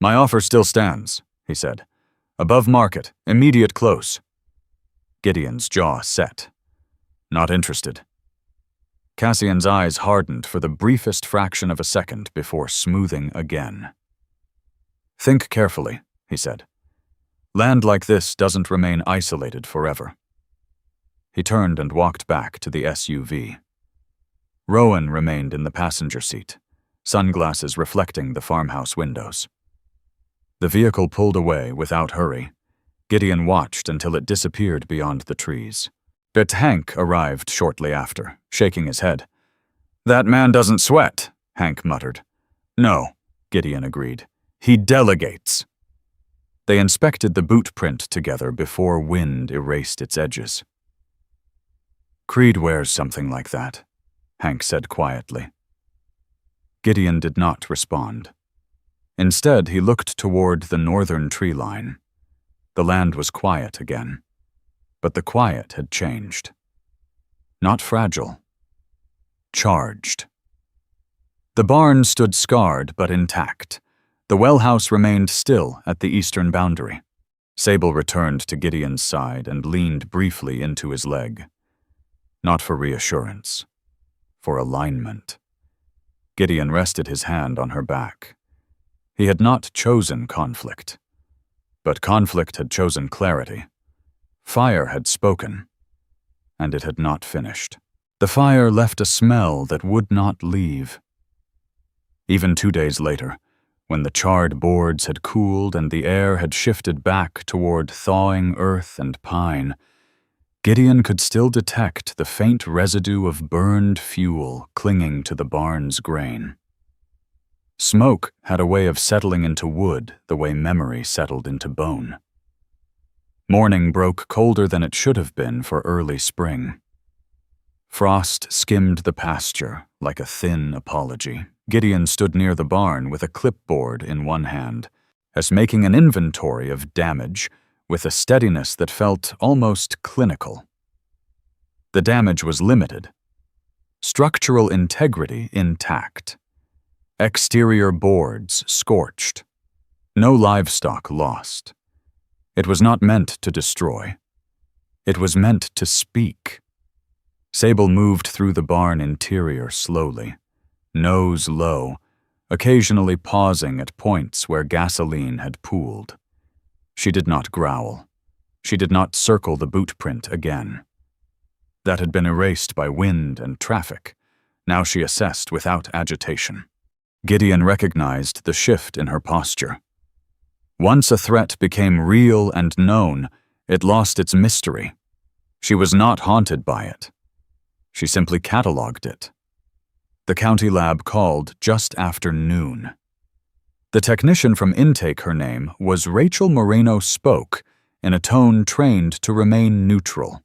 My offer still stands, he said. Above market, immediate close. Gideon's jaw set. Not interested. Cassian's eyes hardened for the briefest fraction of a second before smoothing again. Think carefully, he said. Land like this doesn't remain isolated forever. He turned and walked back to the SUV. Rowan remained in the passenger seat, sunglasses reflecting the farmhouse windows. The vehicle pulled away without hurry. Gideon watched until it disappeared beyond the trees. But Hank arrived shortly after, shaking his head. That man doesn't sweat, Hank muttered. No, Gideon agreed. He delegates. They inspected the boot print together before wind erased its edges. Creed wears something like that, Hank said quietly. Gideon did not respond. Instead, he looked toward the northern tree line. The land was quiet again, but the quiet had changed. Not fragile. Charged. The barn stood scarred but intact. The well house remained still at the eastern boundary. Sable returned to Gideon's side and leaned briefly into his leg. Not for reassurance. For alignment. Gideon rested his hand on her back. He had not chosen conflict. But conflict had chosen clarity. Fire had spoken. And it had not finished. The fire left a smell that would not leave. Even 2 days later, when the charred boards had cooled and the air had shifted back toward thawing earth and pine, Gideon could still detect the faint residue of burned fuel clinging to the barn's grain. Smoke had a way of settling into wood the way memory settled into bone. Morning broke colder than it should have been for early spring. Frost skimmed the pasture like a thin apology. Gideon stood near the barn with a clipboard in one hand, as making an inventory of damage with a steadiness that felt almost clinical. The damage was limited. Structural integrity intact. Exterior boards scorched. No livestock lost. It was not meant to destroy. It was meant to speak. Sable moved through the barn interior slowly, nose low, occasionally pausing at points where gasoline had pooled. She did not growl. She did not circle the boot print again. That had been erased by wind and traffic. Now she assessed without agitation. Gideon recognized the shift in her posture. Once a threat became real and known, it lost its mystery. She was not haunted by it. She simply cataloged it. The county lab called just after noon. The technician from intake, her name, was Rachel Moreno Spoke, in a tone trained to remain neutral.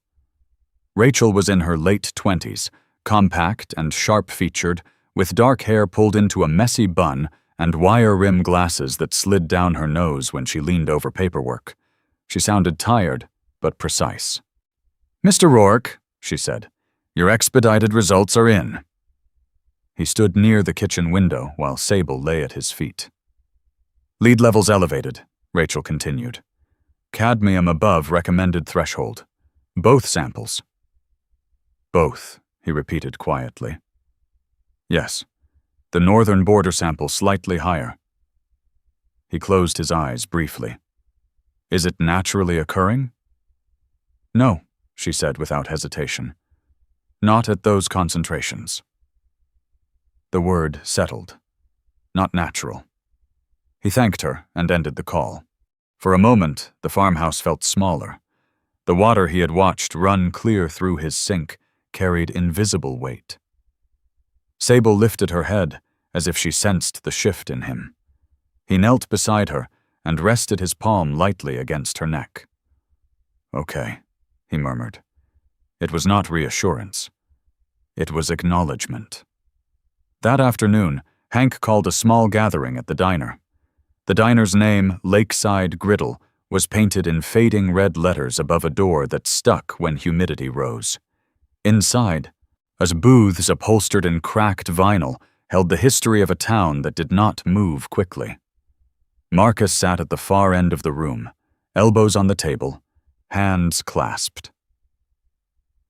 Rachel was in her late 20s, compact and sharp-featured, with dark hair pulled into a messy bun and wire-rim glasses that slid down her nose when she leaned over paperwork. She sounded tired, but precise. "Mr. Rourke," she said, "your expedited results are in." He stood near the kitchen window while Sable lay at his feet. "Lead levels elevated," Rachel continued. "Cadmium above recommended threshold. Both samples." "Both," he repeated quietly. "Yes. The northern border sample slightly higher." He closed his eyes briefly. "Is it naturally occurring?" "No," she said without hesitation. "Not at those concentrations." The word settled. Not natural. He thanked her and ended the call. For a moment, the farmhouse felt smaller. The water he had watched run clear through his sink carried invisible weight. Sable lifted her head as if she sensed the shift in him. He knelt beside her and rested his palm lightly against her neck. "Okay," he murmured. It was not reassurance. It was acknowledgement. That afternoon, Hank called a small gathering at the diner. The diner's name, Lakeside Griddle, was painted in fading red letters above a door that stuck when humidity rose. Inside, as booths upholstered in cracked vinyl held the history of a town that did not move quickly. Marcus sat at the far end of the room, elbows on the table, hands clasped.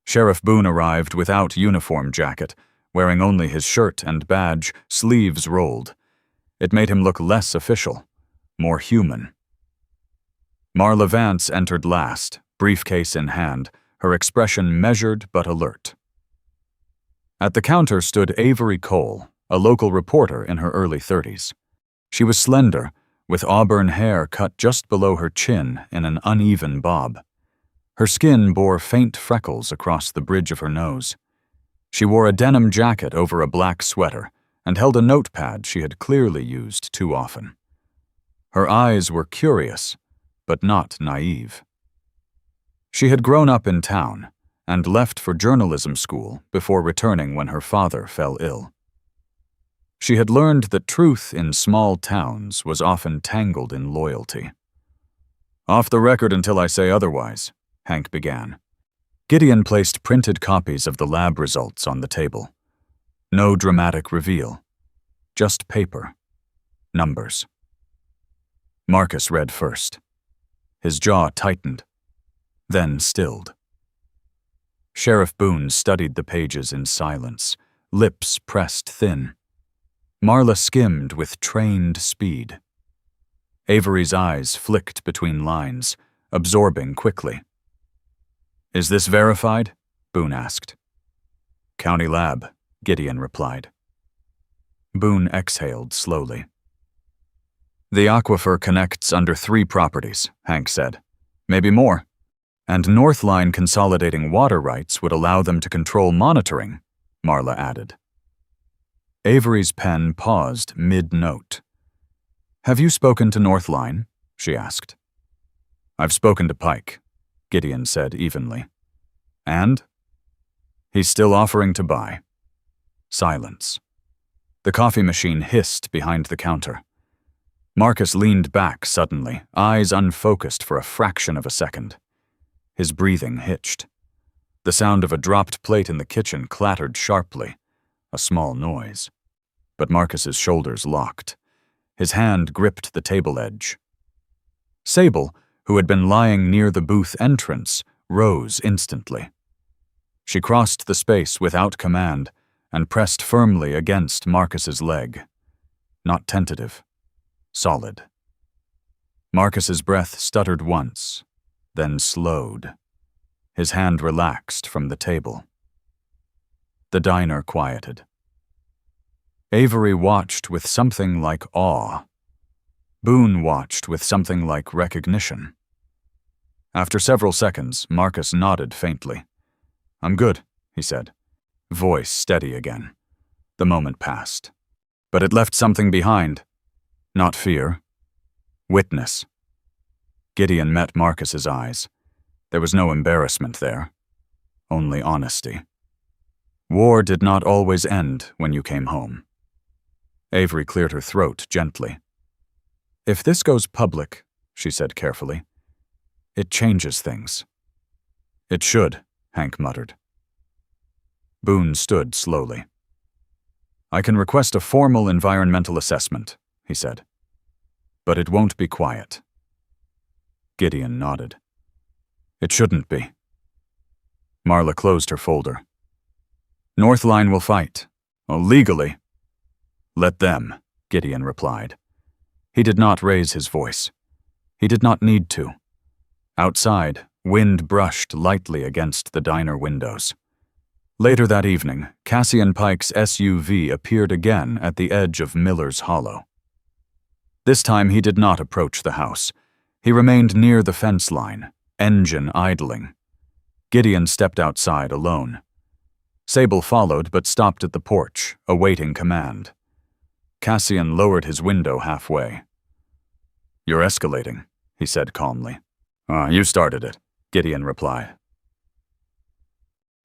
Sheriff Boone arrived without uniform jacket, wearing only his shirt and badge, sleeves rolled. It made him look less official, more human. Marla Vance entered last, briefcase in hand, her expression measured but alert. At the counter stood Avery Cole, a local reporter in her early 30s. She was slender, with auburn hair cut just below her chin in an uneven bob. Her skin bore faint freckles across the bridge of her nose. She wore a denim jacket over a black sweater and held a notepad she had clearly used too often. Her eyes were curious, but not naive. She had grown up in town and left for journalism school before returning when her father fell ill. She had learned that truth in small towns was often tangled in loyalty. "Off the record until I say otherwise," Hank began. Gideon placed printed copies of the lab results on the table. No dramatic reveal. Just paper. Numbers. Marcus read first. His jaw tightened, then stilled. Sheriff Boone studied the pages in silence, lips pressed thin. Marla skimmed with trained speed. Avery's eyes flicked between lines, absorbing quickly. "Is this verified?" Boone asked. "County lab," Gideon replied. Boone exhaled slowly. "The aquifer connects under 3 properties," Hank said. "Maybe more. And Northline consolidating water rights would allow them to control monitoring," Marla added. Avery's pen paused mid-note. "Have you spoken to Northline?" she asked. "I've spoken to Pike," Gideon said evenly. "And?" "He's still offering to buy." Silence. The coffee machine hissed behind the counter. Marcus leaned back suddenly, eyes unfocused for a fraction of a second. His breathing hitched. The sound of a dropped plate in the kitchen clattered sharply, a small noise. But Marcus's shoulders locked. His hand gripped the table edge. Sable, who had been lying near the booth entrance, rose instantly. She crossed the space without command and pressed firmly against Marcus's leg. Not tentative. Solid. Marcus's breath stuttered once, then slowed. His hand relaxed from the table. The diner quieted. Avery watched with something like awe. Boone watched with something like recognition. After several seconds, Marcus nodded faintly. "I'm good," he said, voice steady again. The moment passed. But it left something behind. Not fear. Witness. Gideon met Marcus's eyes. There was no embarrassment there. Only honesty. War did not always end when you came home. Avery cleared her throat gently. "If this goes public," she said carefully, "it changes things." "It should," Hank muttered. Boone stood slowly. "I can request a formal environmental assessment," he said. "But it won't be quiet." Gideon nodded. "It shouldn't be." Marla closed her folder. "Northline will fight. Well, legally." "Let them," Gideon replied. He did not raise his voice. He did not need to. Outside, wind brushed lightly against the diner windows. Later that evening, Cassian Pike's SUV appeared again at the edge of Miller's Hollow. This time he did not approach the house. He remained near the fence line, engine idling. Gideon stepped outside alone. Sable followed but stopped at the porch, awaiting command. Cassian lowered his window halfway. "You're escalating," he said calmly. You started it," Gideon replied.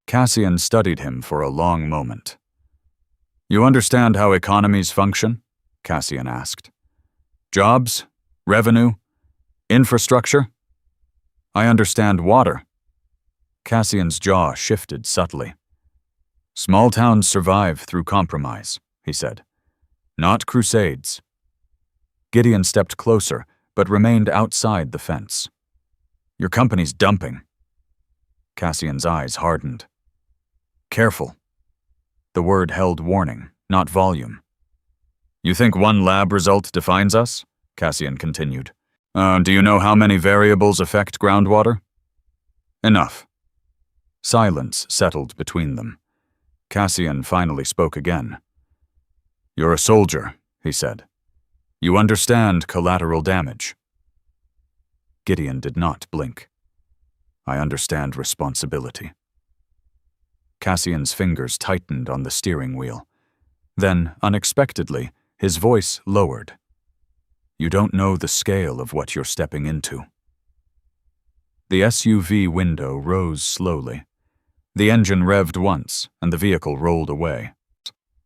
Cassian studied him for a long moment. "You understand how economies function?" Cassian asked. "Jobs, revenue, Infrastructure? I understand water. Cassian's jaw shifted subtly. Small towns survive through compromise, he said. Not crusades. Gideon stepped closer, but remained outside the fence. Your company's dumping. Cassian's eyes hardened. Careful. The word held warning, not volume. You think one lab result defines us? Cassian continued. Do you know how many variables affect groundwater? Enough. Silence settled between them. Cassian finally spoke again. You're a soldier, he said. You understand collateral damage. Gideon did not blink. I understand responsibility. Cassian's fingers tightened on the steering wheel. Then, unexpectedly, his voice lowered. You don't know the scale of what you're stepping into. The SUV window rose slowly. The engine revved once, and the vehicle rolled away.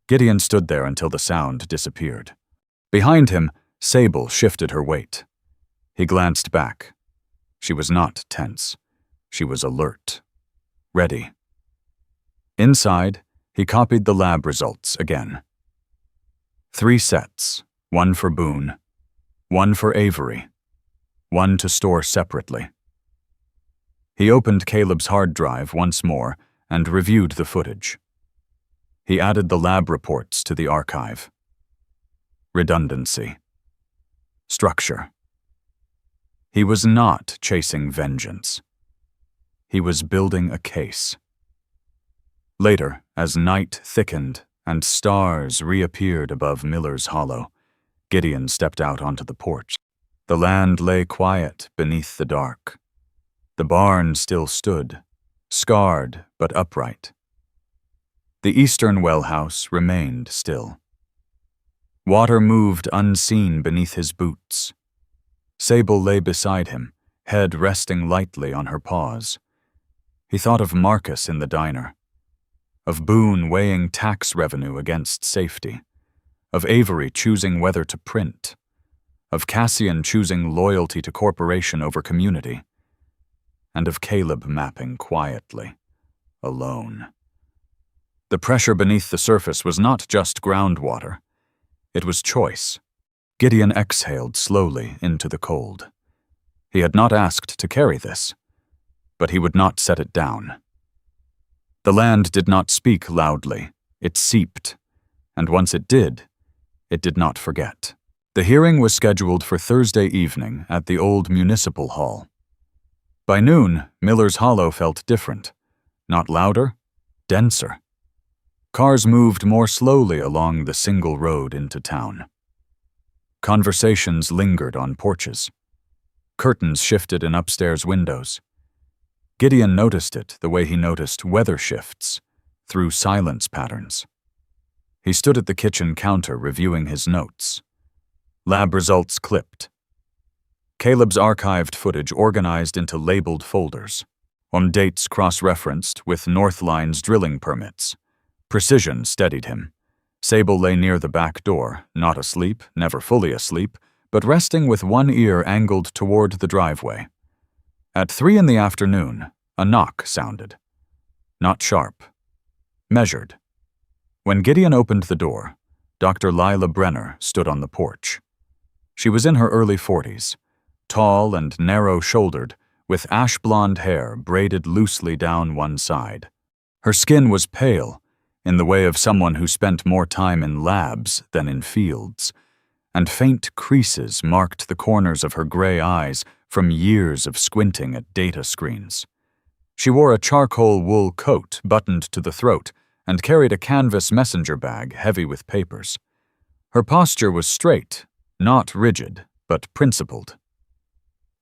Gideon stood there until the sound disappeared. Behind him, Sable shifted her weight. He glanced back. She was not tense. She was alert. Ready. Inside, he copied the lab results again. 3 sets, 1 for Boone, 1 for Avery, 1 to store separately. He opened Caleb's hard drive once more and reviewed the footage. He added the lab reports to the archive. Redundancy. Structure. He was not chasing vengeance. He was building a case. Later, as night thickened and stars reappeared above Miller's Hollow, Gideon stepped out onto the porch. The land lay quiet beneath the dark. The barn still stood, scarred but upright. The eastern well house remained still. Water moved unseen beneath his boots. Sable lay beside him, head resting lightly on her paws. He thought of Marcus in the diner, of Boone weighing tax revenue against safety, of Avery choosing whether to print, of Cassian choosing loyalty to corporation over community, and of Caleb mapping quietly, alone. The pressure beneath the surface was not just groundwater. It was choice. Gideon exhaled slowly into the cold. He had not asked to carry this, but he would not set it down. The land did not speak loudly. It seeped, and once it did not forget. The hearing was scheduled for Thursday evening at the old municipal hall. By noon, Miller's Hollow felt different. Not louder, denser. Cars moved more slowly along the single road into town. Conversations lingered on porches. Curtains shifted in upstairs windows. Gideon noticed it the way he noticed weather shifts, through silence patterns. He stood at the kitchen counter reviewing his notes. Lab results clipped. Caleb's archived footage organized into labeled folders, on dates cross-referenced with Northline's drilling permits. Precision steadied him. Sable lay near the back door, not asleep, never fully asleep, but resting with one ear angled toward the driveway. At 3 in the afternoon, a knock sounded. Not sharp. Measured. When Gideon opened the door, Dr. Lila Brenner stood on the porch. She was in her early 40s, tall and narrow-shouldered, with ash-blonde hair braided loosely down one side. Her skin was pale, in the way of someone who spent more time in labs than in fields, and faint creases marked the corners of her gray eyes from years of squinting at data screens. She wore a charcoal wool coat buttoned to the throat and carried a canvas messenger bag heavy with papers. Her posture was straight, not rigid, but principled.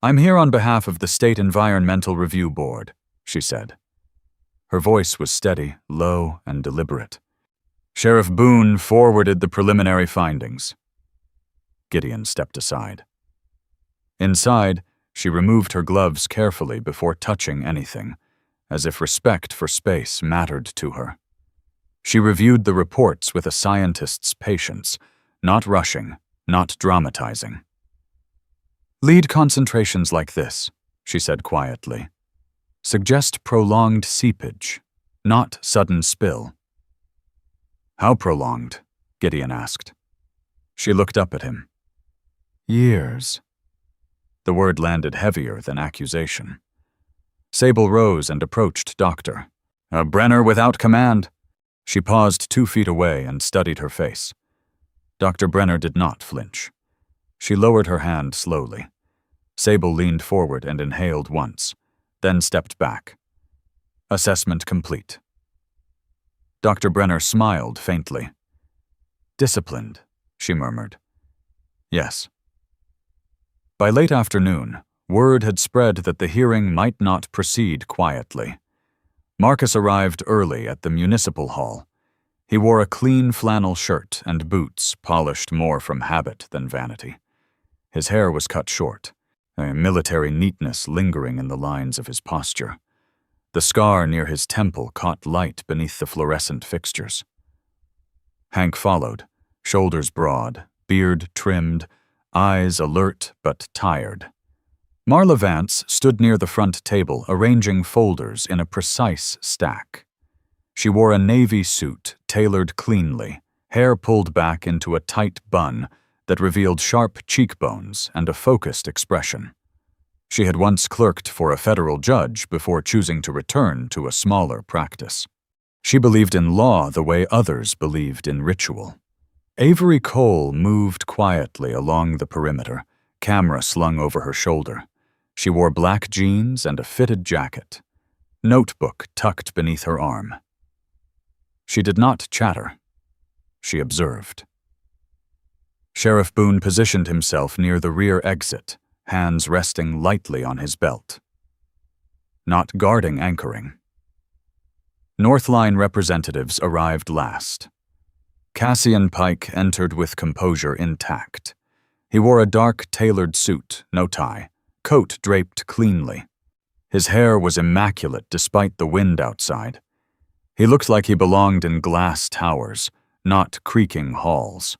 "I'm here on behalf of the State Environmental Review Board," she said. Her voice was steady, low, and deliberate. "Sheriff Boone forwarded the preliminary findings." Gideon stepped aside. Inside, she removed her gloves carefully before touching anything, as if respect for space mattered to her. She reviewed the reports with a scientist's patience, not rushing, not dramatizing. Lead concentrations like this, she said quietly, suggest prolonged seepage, not sudden spill. How prolonged? Gideon asked. She looked up at him. Years. The word landed heavier than accusation. Sable rose and approached Doctor. A Brenner without command. She paused 2 feet away and studied her face. Dr. Brenner did not flinch. She lowered her hand slowly. Sable leaned forward and inhaled once, then stepped back. Assessment complete. Dr. Brenner smiled faintly. Disciplined, she murmured. Yes. By late afternoon, word had spread that the hearing might not proceed quietly. Marcus arrived early at the municipal hall. He wore a clean flannel shirt and boots polished more from habit than vanity. His hair was cut short, a military neatness lingering in the lines of his posture. The scar near his temple caught light beneath the fluorescent fixtures. Hank followed, shoulders broad, beard trimmed, eyes alert but tired. Marla Vance stood near the front table, arranging folders in a precise stack. She wore a navy suit tailored cleanly, hair pulled back into a tight bun that revealed sharp cheekbones and a focused expression. She had once clerked for a federal judge before choosing to return to a smaller practice. She believed in law the way others believed in ritual. Avery Cole moved quietly along the perimeter, camera slung over her shoulder. She wore black jeans and a fitted jacket, notebook tucked beneath her arm. She did not chatter. She observed. Sheriff Boone positioned himself near the rear exit, hands resting lightly on his belt. Not guarding anchoring. Northline representatives arrived last. Cassian Pike entered with composure intact. He wore a dark tailored suit, no tie, coat draped cleanly. His hair was immaculate despite the wind outside. He looked like he belonged in glass towers, not creaking halls.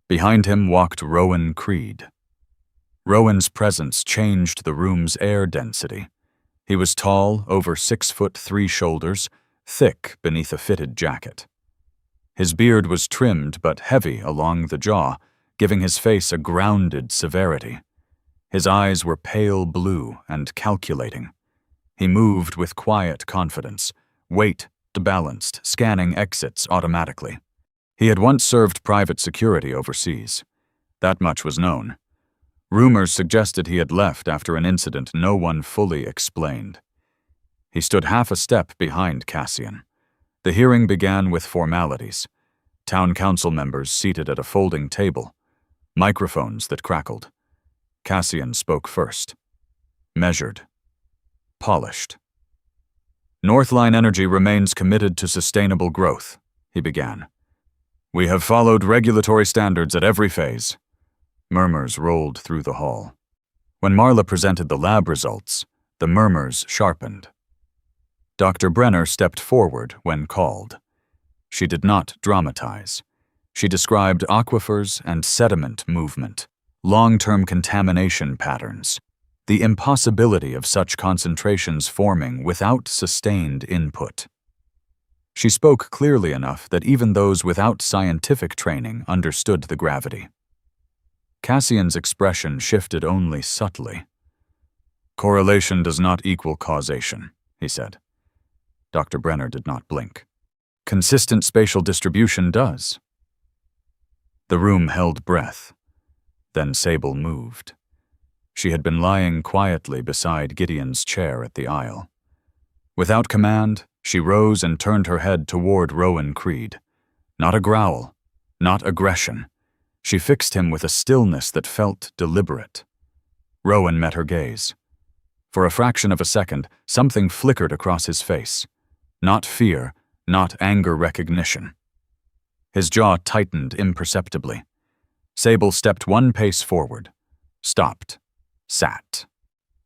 Behind him walked Rowan Creed. Rowan's presence changed the room's air density. He was tall, over 6'3" shoulders, thick beneath a fitted jacket. His beard was trimmed but heavy along the jaw, giving his face a grounded severity. His eyes were pale blue and calculating. He moved with quiet confidence, weight balanced, scanning exits automatically. He had once served private security overseas. That much was known. Rumors suggested he had left after an incident no one fully explained. He stood half a step behind Cassian. The hearing began with formalities. Town council members seated at a folding table. Microphones that crackled. Cassian spoke first. Measured. Polished. Northline Energy remains committed to sustainable growth, he began. We have followed regulatory standards at every phase. Murmurs rolled through the hall. When Marla presented the lab results, the murmurs sharpened. Dr. Brenner stepped forward when called. She did not dramatize. She described aquifers and sediment movement, long-term contamination patterns, the impossibility of such concentrations forming without sustained input. She spoke clearly enough that even those without scientific training understood the gravity. Cassian's expression shifted only subtly. Correlation does not equal causation, he said. Dr. Brenner did not blink. Consistent spatial distribution does. The room held breath. Then Sable moved. She had been lying quietly beside Gideon's chair at the aisle. Without command, she rose and turned her head toward Rowan Creed. Not a growl, not aggression. She fixed him with a stillness that felt deliberate. Rowan met her gaze. For a fraction of a second, something flickered across his face. Not fear, not anger recognition. His jaw tightened imperceptibly. Sable stepped one pace forward, stopped, sat,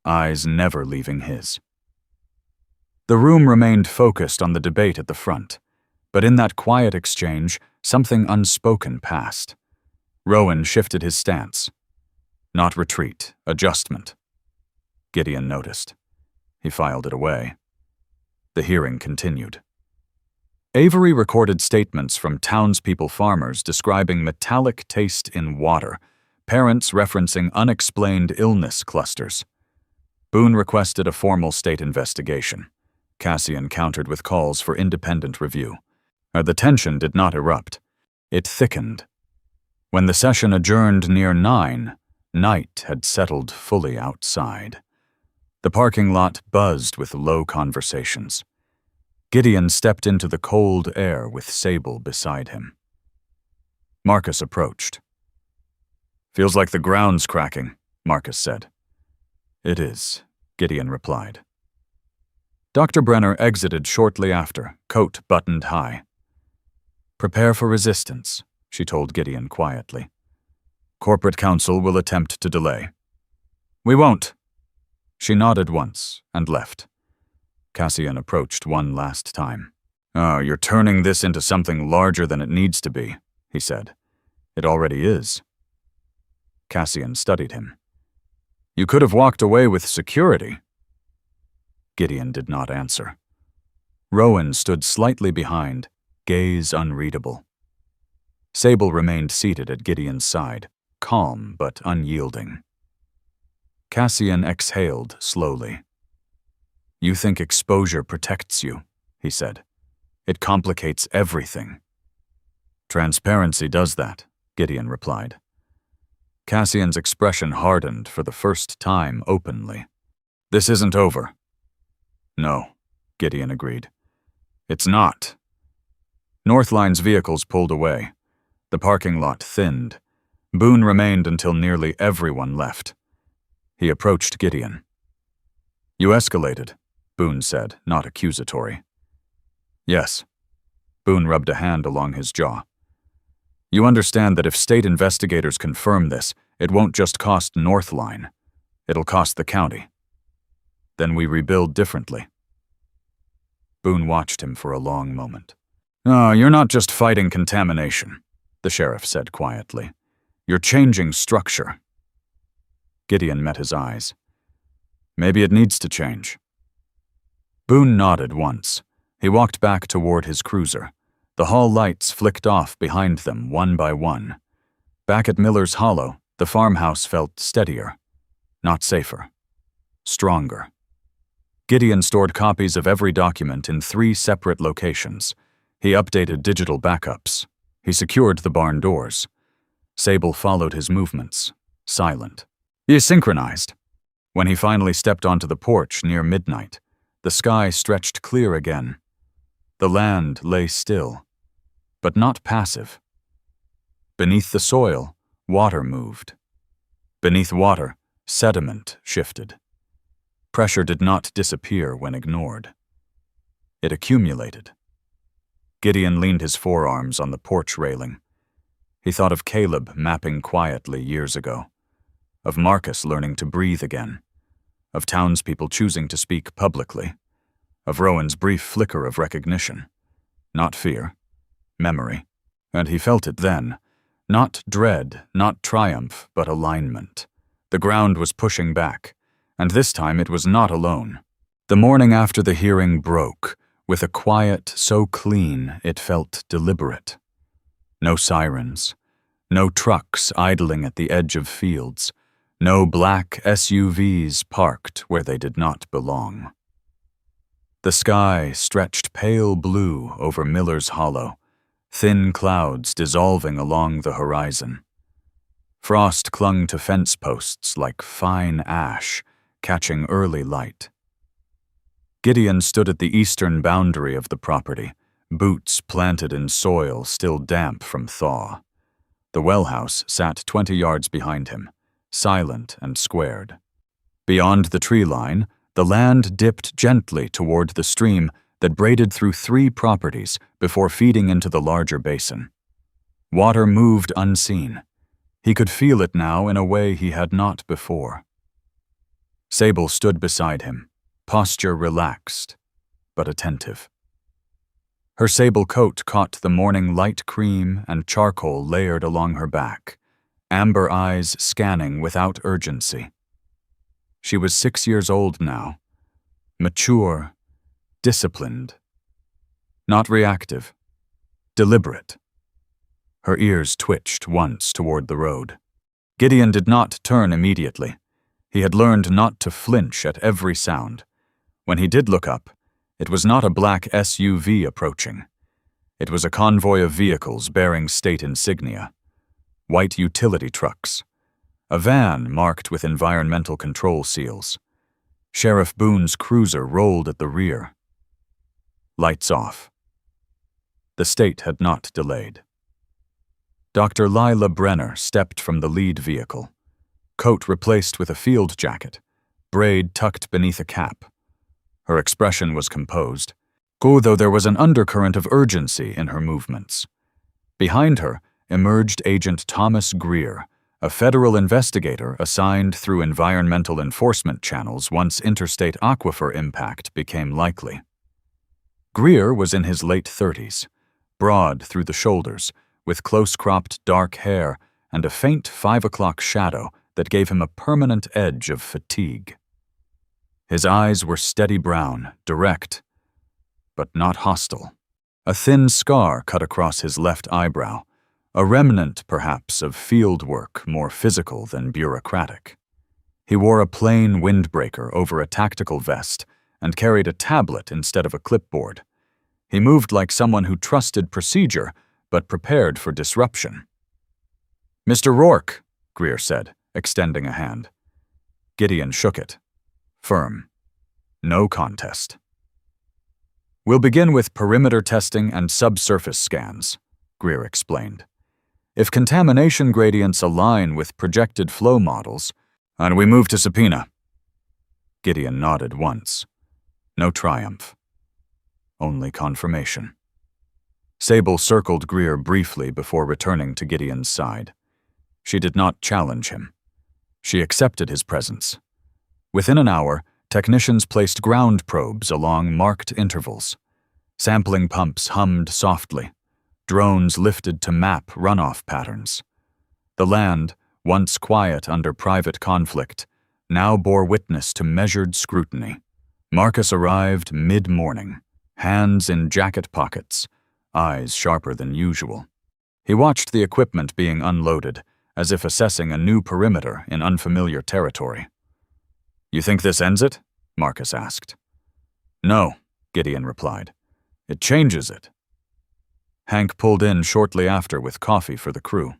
eyes never leaving his. The room remained focused on the debate at the front, but in that quiet exchange, something unspoken passed. Rowan shifted his stance. Not retreat, adjustment. Gideon noticed. He filed it away. The hearing continued. Avery recorded statements from townspeople farmers describing metallic taste in water, parents referencing unexplained illness clusters. Boone requested a formal state investigation. Cassian countered with calls for independent review. The tension did not erupt. It thickened. When the session adjourned near 9, night had settled fully outside. The parking lot buzzed with low conversations. Gideon stepped into the cold air with Sable beside him. Marcus approached. "Feels like the ground's cracking," Marcus said. "It is," Gideon replied. Dr. Brenner exited shortly after, coat buttoned high. "Prepare for resistance," she told Gideon quietly. "Corporate counsel will attempt to delay." "We won't." She nodded once and left. Cassian approached one last time. "Oh, you're turning this into something larger than it needs to be," he said. "It already is." Cassian studied him. "You could have walked away with security." Gideon did not answer. Rowan stood slightly behind, gaze unreadable. Sable remained seated at Gideon's side, calm but unyielding. Cassian exhaled slowly. "You think exposure protects you," he said. "It complicates everything." "Transparency does that," Gideon replied. Cassian's expression hardened for the first time openly. "This isn't over." "No," Gideon agreed. "It's not." Northline's vehicles pulled away. The parking lot thinned. Boone remained until nearly everyone left. He approached Gideon. "You escalated," Boone said, not accusatory. "Yes." Boone rubbed a hand along his jaw. "You understand that if state investigators confirm this, it won't just cost Northline. It'll cost the county. Then we rebuild differently." Boone watched him for a long moment. "Oh, you're not just fighting contamination," the sheriff said quietly. "You're changing structure." Gideon met his eyes. "Maybe it needs to change." Boone nodded once. He walked back toward his cruiser. The hall lights flicked off behind them one by one. Back at Miller's Hollow, the farmhouse felt steadier. Not safer. Stronger. Gideon stored copies of every document in 3 separate locations. He updated digital backups. He secured the barn doors. Sable followed his movements, silent. He synchronized. When he finally stepped onto the porch near midnight, the sky stretched clear again. The land lay still, but not passive. Beneath the soil, water moved. Beneath water, sediment shifted. Pressure did not disappear when ignored. It accumulated. Gideon leaned his forearms on the porch railing. He thought of Caleb mapping quietly years ago, of Marcus learning to breathe again, of townspeople choosing to speak publicly, of Rowan's brief flicker of recognition. Not fear, memory. And he felt it then. Not dread, not triumph, but alignment. The ground was pushing back, and this time it was not alone. The morning after the hearing broke, with a quiet so clean it felt deliberate. No sirens, no trucks idling at the edge of fields, no black SUVs parked where they did not belong. The sky stretched pale blue over Miller's Hollow, thin clouds dissolving along the horizon. Frost clung to fence posts like fine ash, catching early light. Gideon stood at the eastern boundary of the property, boots planted in soil still damp from thaw. The well house sat 20 yards behind him, silent and squared. Beyond the tree line, the land dipped gently toward the stream that braided through 3 properties before feeding into the larger basin. Water moved unseen. He could feel it now in a way he had not before. Sable stood beside him, posture relaxed, but attentive. Her sable coat caught the morning light cream and charcoal layered along her back, amber eyes scanning without urgency. She was 6 years old now, mature, disciplined, not reactive, deliberate. Her ears twitched once toward the road. Gideon did not turn immediately. He had learned not to flinch at every sound. When he did look up, it was not a black SUV approaching. It was a convoy of vehicles bearing state insignia. White utility trucks. A van marked with environmental control seals. Sheriff Boone's cruiser rolled at the rear. Lights off. The state had not delayed. Dr. Lila Brenner stepped from the lead vehicle. Coat replaced with a field jacket, braid tucked beneath a cap. Her expression was composed, though there was an undercurrent of urgency in her movements. Behind her emerged Agent Thomas Greer, a federal investigator assigned through environmental enforcement channels once interstate aquifer impact became likely. Greer was in his late 30s, broad through the shoulders, with close-cropped dark hair and a faint 5 o'clock shadow that gave him a permanent edge of fatigue. His eyes were steady brown, direct, but not hostile. A thin scar cut across his left eyebrow, a remnant, perhaps, of field work more physical than bureaucratic. He wore a plain windbreaker over a tactical vest and carried a tablet instead of a clipboard. He moved like someone who trusted procedure but prepared for disruption. "Mr. Rourke," Greer said, extending a hand. Gideon shook it. Firm. No contest. "We'll begin with perimeter testing and subsurface scans," Greer explained. "If contamination gradients align with projected flow models, and we move to subpoena." Gideon nodded once. No triumph. Only confirmation. Sable circled Greer briefly before returning to Gideon's side. She did not challenge him. She accepted his presence. Within an hour, technicians placed ground probes along marked intervals. Sampling pumps hummed softly. Drones lifted to map runoff patterns. The land, once quiet under private conflict, now bore witness to measured scrutiny. Marcus arrived mid-morning, hands in jacket pockets, eyes sharper than usual. He watched the equipment being unloaded, as if assessing a new perimeter in unfamiliar territory. "You think this ends it?" Marcus asked. "No," Gideon replied. "It changes it." Hank pulled in shortly after with coffee for the crew.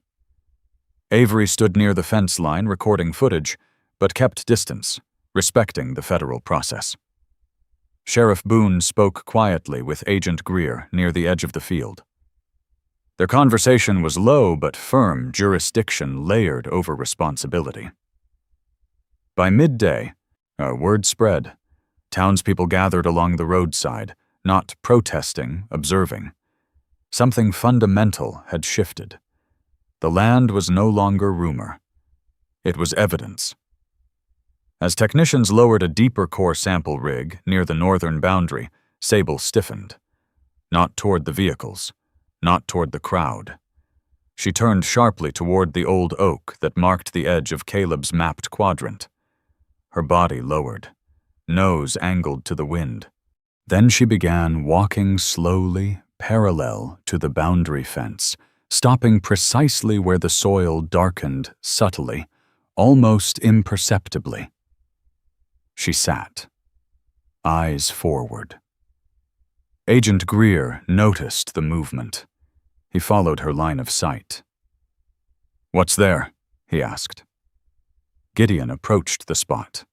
Avery stood near the fence line recording footage, but kept distance, respecting the federal process. Sheriff Boone spoke quietly with Agent Greer near the edge of the field. Their conversation was low but firm, jurisdiction layered over responsibility. By midday, word spread. Townspeople gathered along the roadside, not protesting, observing. Something fundamental had shifted. The land was no longer rumor. It was evidence. As technicians lowered a deeper core sample rig near the northern boundary, Sable stiffened. Not toward the vehicles, not toward the crowd. She turned sharply toward the old oak that marked the edge of Caleb's mapped quadrant. Her body lowered, nose angled to the wind. Then she began walking slowly, parallel to the boundary fence, stopping precisely where the soil darkened subtly, almost imperceptibly. She sat, eyes forward. Agent Greer noticed the movement. He followed her line of sight. "What's there?" he asked. Gideon approached the spot.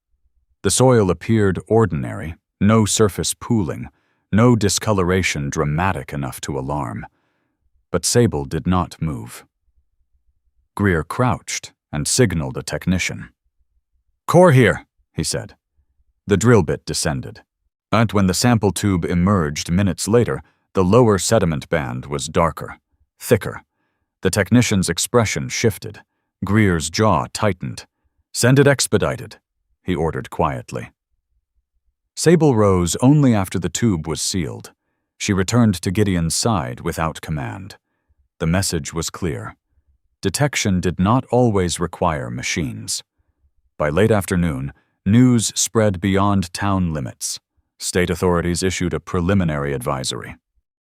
The soil appeared ordinary, no surface pooling, no discoloration dramatic enough to alarm. But Sable did not move. Greer crouched and signaled a technician. "Core here," he said. The drill bit descended. But when the sample tube emerged minutes later, the lower sediment band was darker, thicker. The technician's expression shifted. Greer's jaw tightened. "Send it expedited," he ordered quietly. Sable rose only after the tube was sealed. She returned to Gideon's side without command. The message was clear. detection did not always require machines. By late afternoon, news spread beyond town limits. State authorities issued a preliminary advisory.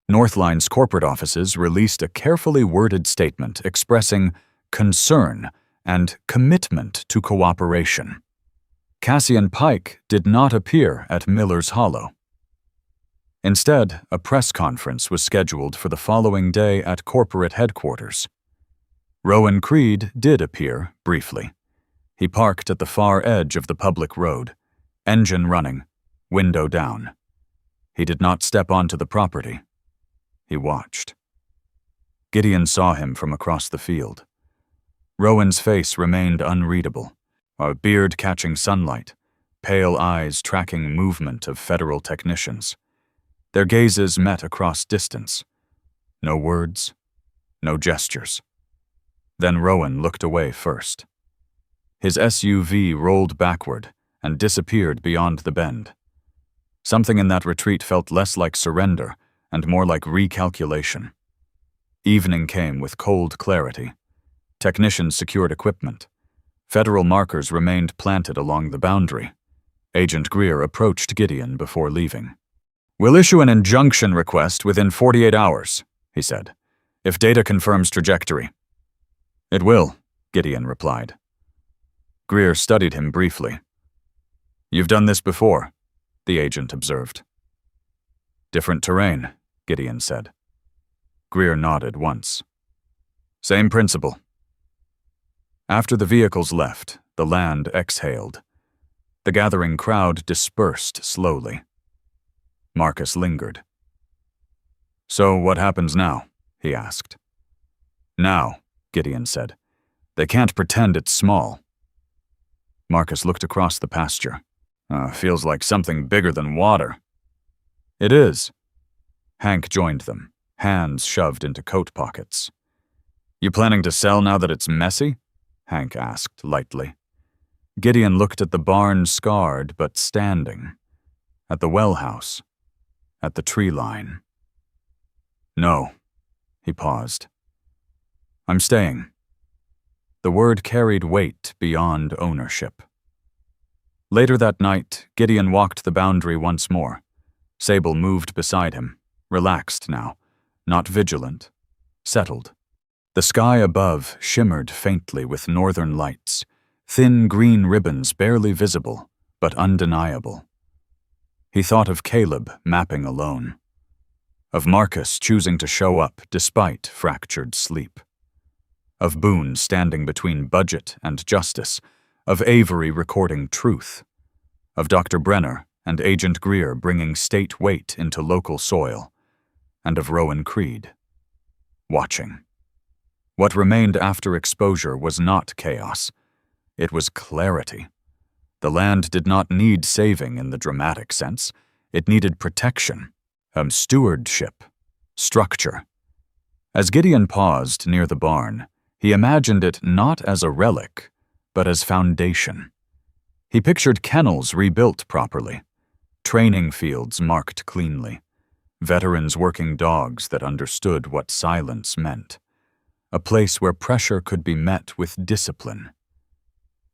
Northline's corporate offices released a carefully worded statement expressing concern and commitment to cooperation. Cassian Pike did not appear at Miller's Hollow. Instead, a press conference was scheduled for the following day at corporate headquarters. Rowan Creed did appear, briefly. He parked at the far edge of the public road, engine running, window down. He did not step onto the property. He watched. Gideon saw him from across the field. Rowan's face remained unreadable, a beard catching sunlight, pale eyes tracking movement of federal technicians. Their gazes met across distance. No words, no gestures. Then Rowan looked away first. His SUV rolled backward and disappeared beyond the bend. Something in that retreat felt less like surrender and more like recalculation. Evening came with cold clarity. Technicians secured equipment. Federal markers remained planted along the boundary. Agent Greer approached Gideon before leaving. "We'll issue an injunction request within 48 hours, he said, if data confirms trajectory." "It will," Gideon replied. Greer studied him briefly. "You've done this before," the agent observed. "Different terrain," Gideon said. Greer nodded once. "Same principle." After the vehicles left, the land exhaled. The gathering crowd dispersed slowly. Marcus lingered. "So what happens now?" he asked. "Now," Gideon said. "They can't pretend it's small." Marcus looked across the pasture. Feels like something bigger than water." "It is." Hank joined them, hands shoved into coat pockets. "You planning to sell now that it's messy?" Hank asked lightly. Gideon looked at the barn scarred but standing, at the well house, at the tree line. "No." He paused. "I'm staying." The word carried weight beyond ownership. Later that night, Gideon walked the boundary once more. Sable moved beside him, relaxed now, not vigilant, settled. The sky above shimmered faintly with northern lights, thin green ribbons barely visible, but undeniable. He thought of Caleb mapping alone, of Marcus choosing to show up despite fractured sleep, of Boone standing between budget and justice, of Avery recording truth, of Dr. Brenner and Agent Greer bringing state weight into local soil, and of Rowan Creed, watching. What remained after exposure was not chaos. It was clarity. The land did not need saving in the dramatic sense. It needed protection, stewardship, structure. As Gideon paused near the barn, he imagined it not as a relic, but as foundation. He pictured kennels rebuilt properly, training fields marked cleanly, veterans working dogs that understood what silence meant, a place where pressure could be met with discipline,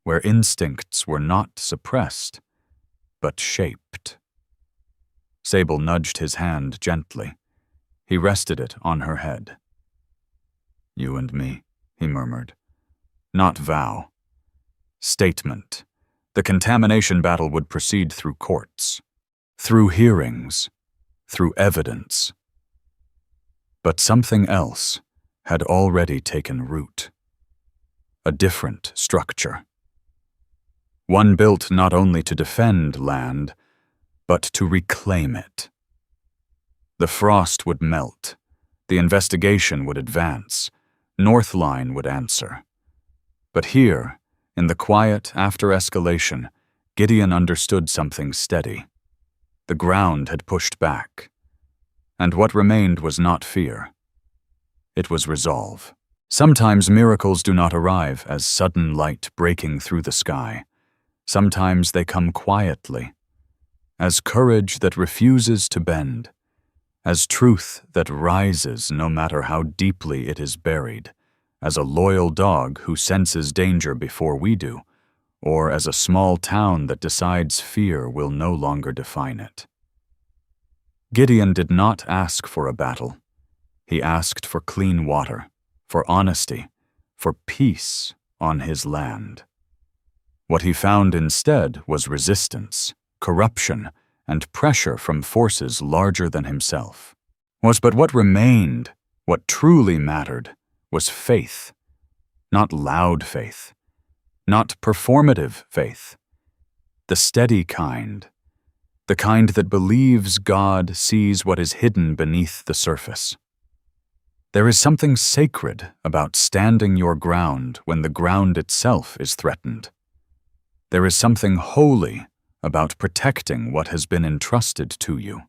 where instincts were not suppressed, but shaped. Sable nudged his hand gently. He rested it on her head. "You and me," he murmured. "Not vow. Statement. The contamination battle would proceed through courts, through hearings, through evidence. But something else had already taken root. A different structure. One built not only to defend land, but to reclaim it. The frost would melt. The investigation would advance. Northline would answer. But here, in the quiet after escalation, Gideon understood something steady. The ground had pushed back. And what remained was not fear. It was resolve. Sometimes miracles do not arrive as sudden light breaking through the sky. Sometimes they come quietly, as courage that refuses to bend, as truth that rises no matter how deeply it is buried, as a loyal dog who senses danger before we do, or as a small town that decides fear will no longer define it. Gideon did not ask for a battle. He asked for clean water, for honesty, for peace on his land. What he found instead was resistance, corruption, and pressure from forces larger than himself. But what remained, what truly mattered, was faith. Not loud faith, not performative faith. The steady kind, the kind that believes God sees what is hidden beneath the surface. There is something sacred about standing your ground when the ground itself is threatened. There is something holy about protecting what has been entrusted to you.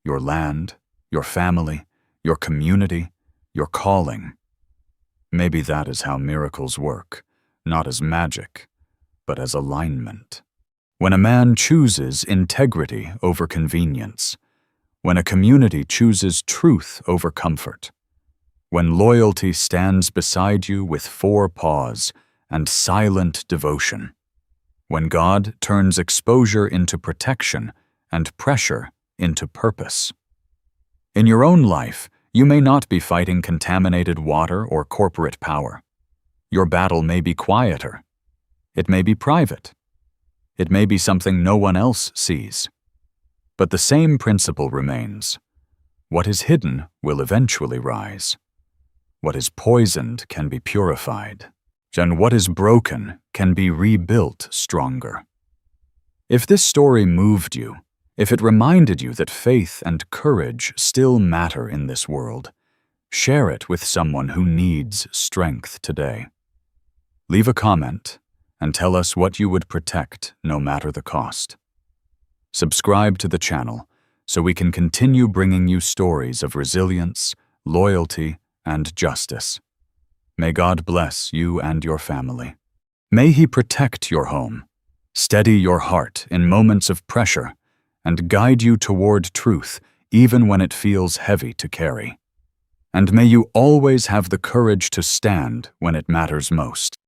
Your land, your family, your community, your calling. Maybe that is how miracles work, not as magic, but as alignment. When a man chooses integrity over convenience, when a community chooses truth over comfort, when loyalty stands beside you with 4 paws and silent devotion, when God turns exposure into protection and pressure into purpose. In your own life, you may not be fighting contaminated water or corporate power. Your battle may be quieter. It may be private. It may be something no one else sees. But the same principle remains. What is hidden will eventually rise. What is poisoned can be purified, and what is broken can be rebuilt stronger. If this story moved you, if it reminded you that faith and courage still matter in this world, share it with someone who needs strength today. Leave a comment and tell us what you would protect no matter the cost. Subscribe to the channel so we can continue bringing you stories of resilience, loyalty, and justice. May God bless you and your family. May He protect your home, steady your heart in moments of pressure, and guide you toward truth even when it feels heavy to carry. And may you always have the courage to stand when it matters most.